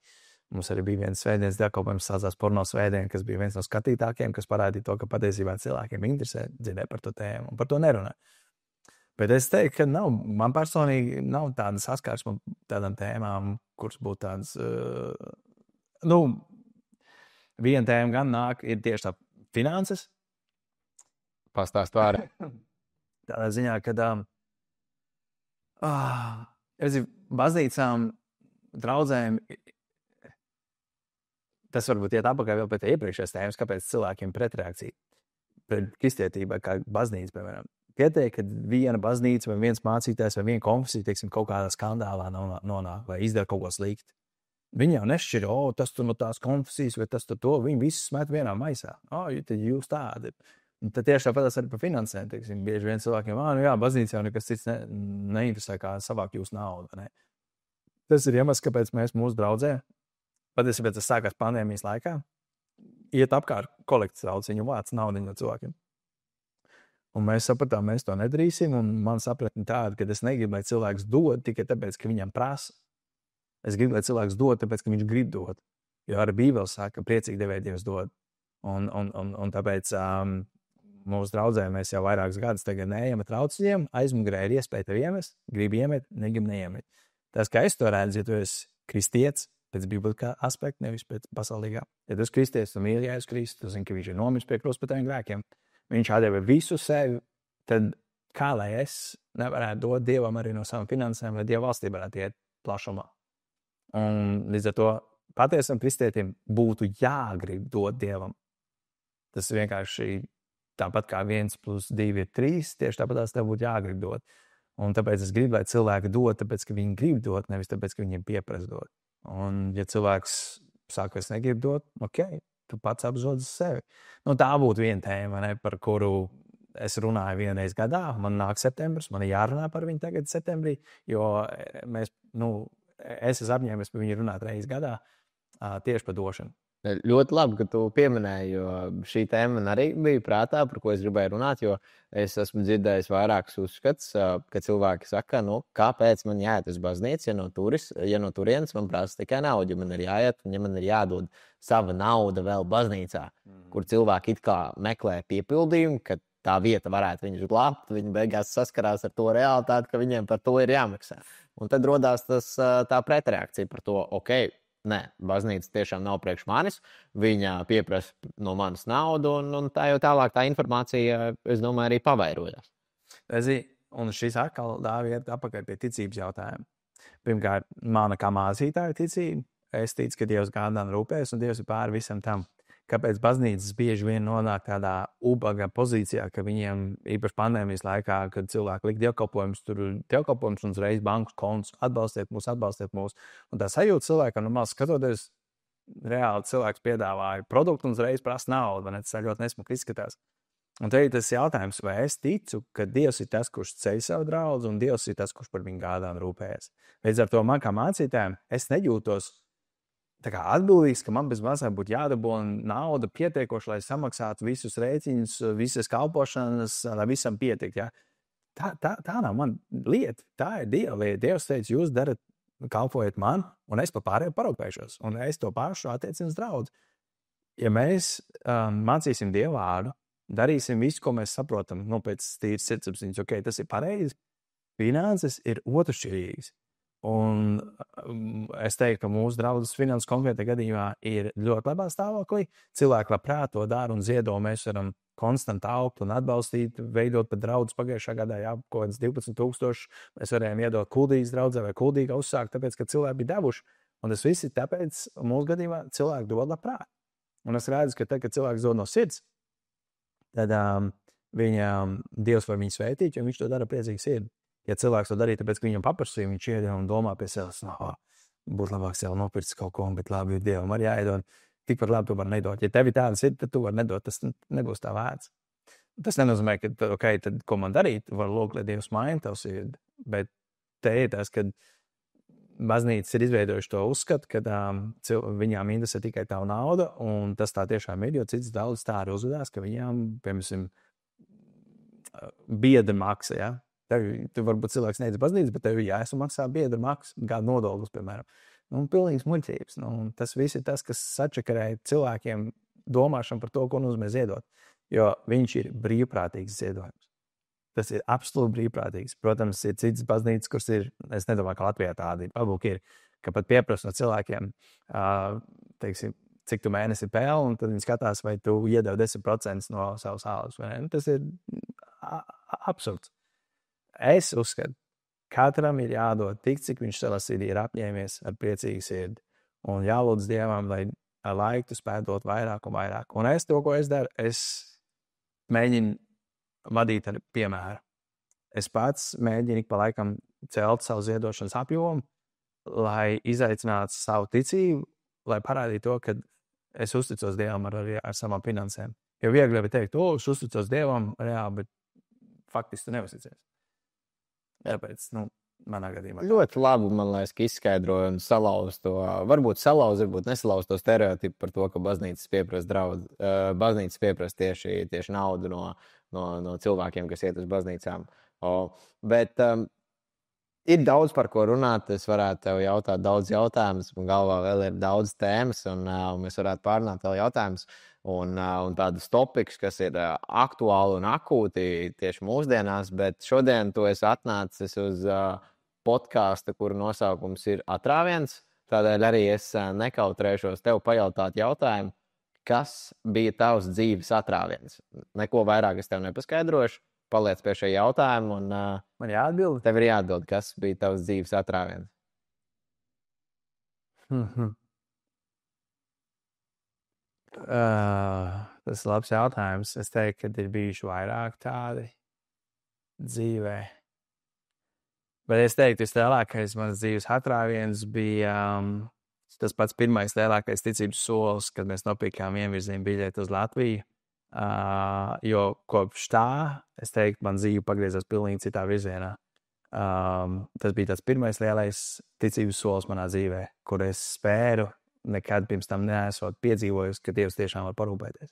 Mums arī bija viens svētdienas dievkalpojums, saucās porno svētdien, kas bija viens no skatītākiem, kas parādīja to, ka patiesībā cilvēkiem interesē dzirdēt par to tēmu un par to nerunā. Bet es teiktu, ka man personīgi nav tāda saskarsme tādām tēmām, kuras būtu tādas, viena tēma gan nāk, ir tieši tā finanses. Pastāst vārā. Tādā ziņā, kad baznīcām, draudzēm, tas varbūt iet apakaļ vēl pēc iepriekšējās tēmas, kāpēc cilvēkiem pretreakcija pret kristietībai, kā baznīca, piemēram. Pietiek, ka viena baznīca vai viens mācītājs vai viena konfesija, teiksim, kaut kādā skandālā nonāk vai izdara kaut ko sliktu. Viņi jau nešķir, tas tur no tās konfesijas vai tas tur to, viņi visus smet vienā maisā. Tad jūs tādi. Un tad tieši tāpat arī par finansēm, teiksim, bieži vien cilvēkiem, baznīca jau nekas cits neinteresē, kā savākt jūsu naudu. Ne? Tas ir iemesls, kāpēc mēs mūsu draudzē, patiesībā tas sākās pandēmijas laikā, iet apkārt kolekcijas trauciņu vāc naudu no cilvēkiem. Un mēs sapratām, mēs to nedarīsim, un man sapratni tāda, ka es negribu, lai cilvēks dod tikai tāpēc, ka viņam prasa. Es gribu, lai cilvēks dod, tāpēc, ka viņš grib dot. Jo arī Bībele saka, ka priecīgi devēja Dievs dod. Un tāpēc mūsu draudzē mēs jau vairākus gadus tagad neejam ar trauciņiem, aizmugurē ir iespēja tev iemest, gribi iemet, negribi neiemet. Tas, kā es to redzu, ja tu esi kristietis, pēc bibliskā aspekta, nevis pēc pasaulīgā. Ja tu esi kristietis, tu mīli Jēzus Kristu, tu zini, ka viņš ir nomiris pie krusta par taviem grēkiem. Viņš atdeva visu sevi, tad kā lai es nevarētu dot Dievam arī no savām finansēm, lai Dieva valstī varētu iet plašumā. Un līdz ar to patiesam kristietim būtu jāgrib dot Dievam. Tas vienkārši tāpat kā 1 + 2 ir 3, tieši tāpat tev būtu jāgrib dot. Un tāpēc es gribu, lai cilvēki dod, tāpēc, ka viņi grib dot, nevis tāpēc, ka viņiem pieprasa dot. Un ja cilvēks saka, es negribu dot, tu pats apzodzi sevi. Tā būtu viena tēma, par kuru es runāju vienreiz gadā. Man nāk septembris, man ir jārunā par viņu tagad septembrī, jo es esmu apņēmies par viņu runāt reizi gadā tieši par došanu. Ļoti labi, ka tu pieminēji, jo šī tēma man arī bija prātā, par ko es gribēju runāt, jo es esmu dzirdējis vairākus uzskats, ka cilvēki saka, kāpēc man jāiet uz baznīcu, ja no turienes man prasa tikai naudu, ja man ir jāiet un ja man ir jādod sava nauda vēl baznīcā, kur cilvēki it kā meklē piepildījumu, ka tā vieta varētu viņus glābt, viņi beigās saskarās ar to realitāti, ka viņiem par to ir jāmaksā. Un tad rodās tā pretreakcija par to, nē, baznīca tiešām nav priekš manis, viņa pieprasa no manis naudu, un tā jau tālāk tā informācija, es domāju, arī pavairojās. Un šis atkal iet apakaļ pie ticības jautājuma. Pirmkārt, mana kā mācītāja ticība, es ticu, ka Dievs gādā un rūpēs, un Dievs ir pāri visam tam. Kāpēc baznīcas bieži vien nonāk tādā ubagā pozīcijā, ka viņiem īpaši pandēmijas laikā, kad cilvēki lika dievkalpojumus, tur ir dievkalpojums un uzreiz bankas konts, atbalstiet mūs. Un tā sajūta cilvēkam, skatoties, reāli cilvēks piedāvāja produktu un uzreiz prasa naudu, vai ne? Tas ļoti nesmuki izskatās. Un te ir tas jautājums, vai es ticu, ka Dievs ir tas, kurš ceļ savu draudzi, un Dievs ir tas, kurš par viņu gādā un rūpējas. Līdz ar to man kā mācītājiem, es nejūtos tā kā atbildīgs, ka man bez mazā būtu jādabūna nauda pietiekoši, lai samaksātu visus rēķinus, visas kalpošanas, lai visam pietikt. Ja? Tā nav man lieta. Tā ir Dieva lieta. Dievs teica, jūs darat, kalpojiet man, un es par pārējo parūpēšos. Un es to pašu attiecinu uz draudzi. Ja mēs mācīsim Dievu vārdu, darīsim visu, ko mēs saprotam, pēc tīras sirdsapziņas, tas ir pareizi. Finanses ir otršķirīgas. Un es teiktu, ka mūsu draudzes finanses konkrētajā gadījumā ir ļoti labā stāvoklī. Cilvēki labprāt to dara un ziedo. Mēs varam konstanti augt un atbalstīt, veidot pat draugus. Pagājušā gadā jau kaut kāds 12,000 mēs varējām iedot Kuldīgas draudzē vai Kuldīgā uzsākt, tāpēc, ka cilvēki bija devuši. Un tas viss ir tāpēc, mūsu gadījumā cilvēki dod labprāt. Un es redzu, ka tad, kad cilvēks dod no sirds, tad viņam Dievs var viņu svētīt, jo viņš to dara priecīgi sirdi. Ja cilvēks to darīja, tāpēc, ka viņam paprasīja, viņš iedeva un domā pie sevis, būtu labāk sev nopirkt kaut ko, bet labi, jo Dievam arī jāiedod. Tikpat labi tu vari nedot. Ja tev ir tāda sirds, tad tu vari nedot, tas nebūs tā vērts. Tas nenozīmē, ka, okay, tad, ko man darīt, var lūgt, lai Dievs maina tavu sirdi. Bet te ir tas, kad baznīcas ir izveidojuši to uzskatu, ka viņām interesē tikai tava nauda, un tas tā tiešām ir, jo cits daudz tā arī uzvedās, ka viņām, piemēram, biedra maksa, ja? Tu varbūt cilvēks neiedz baznīcas, bet tev jāsamaksā biedra maksa, kāda nodoklis, piemēram. Pilnīgs muļķības. Tas viss ir tas, kas sačakarē cilvēkiem domāšanu par to, ko nozīmē ziedot. Jo viņš ir brīvprātīgs ziedojums. Tas ir absolūti brīvprātīgs. Protams, ir citas baznīcas, kuras ir, es nedomāju, ka Latvijā tāda ir, ka pat pieprasa no cilvēkiem, teiksim, cik tu mēnesi pelni, un tad viņi skatās, vai tu iedevi 10% no savas algas. Tas ir absurds. Es uzskatu, katram ir jādod tik, cik viņš savā sirdī ir apņēmies ar priecīgu sirdi. Un jālūdz Dievam, lai ar laiku tu spētu dot vairāk un vairāk. Un es to, ko es daru, es mēģinu vadīt ar piemēru. Es pats mēģinu ik pa laikam celt savu ziedošanas apjomu, lai izaicinātu savu ticību, lai parādītu to, ka es uzticos Dievam ar savām finansēm. Jo viegli ir teikt, es uzticos Dievam, reāli, bet faktiski tu neusticies. Tāpēc, manā gadījumā. Ļoti labi, man liekas, izskaidroja un salauz to, varbūt nesalauz to stereotipu par to, ka baznīcas pieprasa tieši naudu no cilvēkiem, kas iet uz baznīcām. Bet ir daudz par ko runāt, es varētu tev jautāt daudz jautājumus, man galvā vēl ir daudz tēmas, un mēs varētu pārunāt vēl jautājumus. Un tādus topikus, kas ir aktuāli un akūti tieši mūsdienās, bet šodien tu esi atnācis uz podkāstu, kuru nosaukums ir Atrāviens. Tādēļ arī es nekautrēšos tev pajautāt jautājumu, kas bija tavs dzīves atrāviens. Neko vairāk es tev nepaskaidrošu, paliec pie šī jautājuma. Man jāatbild? Tev ir jāatbild, kas bija tavs dzīves atrāviens. Tas ir labs jautājums. Es teiktu, ka ir bijuši vairāk tādi dzīvē. Bet es teiktu, ka lielākais manas dzīves atrāviens bija tas pats pirmais lielākais ticības solis, kad mēs nopirkām vienvirziena biļeti uz Latviju. Jo kopš tā, es teiktu, man dzīve pagriezās pilnīgi citā virzienā. Tas bija tas pirmais lielais ticības solis manā dzīvē, kur es spēru. Nekad pirms tam neesot piedzīvojis, ka Dievs tiešām var parūpēties.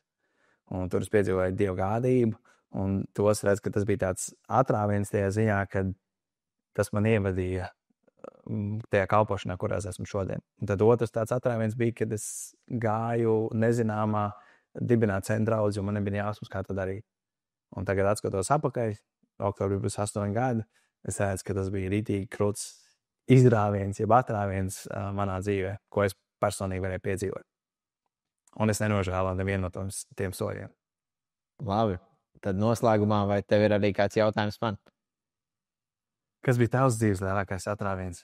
Un tur es piedzīvoju Dieva gādību, un tos redzu, ka tas bija tāds atrāviens tajā ziņā, ka tas man ievadīja tajā kalpošanā, kurās esmu šodien. Un tad otrs tāds atrāviens bija, kad es gāju nezināmā dibināt centra draudzi, jo man nebija jāsmas, kā to darīt. Un tagad atskatos apakaļ, oktobrī būs 8 gadi, es redzu, ka tas bija rītīgi krūts izrāviens, jeb atrāviens manā dzīvē, ko es personīgi varēja piedzīvot. Un es nenožēloju nevienu no tiem soļiem. Labi. Tad noslēgumā, vai tev ir arī kāds jautājums man? Kas bija tavs dzīves lielākais atrāviens?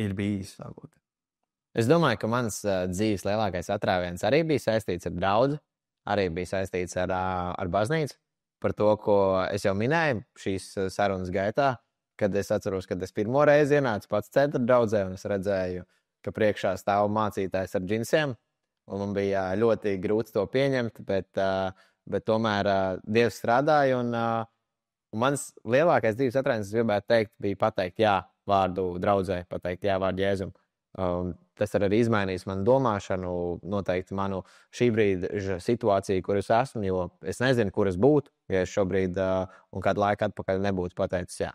Ir bijis, varbūt. Es domāju, ka mans dzīves lielākais atrāviens arī bija saistīts ar draudzi, arī bija saistīts ar baznīcu. Par to, ko es jau minēju šīs sarunas gaitā, kad es atceros, kad es pirmo reizi ienācu pats centra draudzē un es redzēju, ka priekšā stāv mācītājs ar džinsiem, un man bija ļoti grūti to pieņemt, bet tomēr Dievs strādāja, un mans lielākais dzīves atrāviens, es gribētu teikt, bija pateikt jā vārdu draudzē, pateikt jā vārdu Jēzum. Tas arī izmainījis manu domāšanu, noteikti manu šī brīža situāciju, kur es esmu, jo es nezinu, kur es būtu, ja es šobrīd un kādu laiku atpakaļ nebūtu pateicis jā.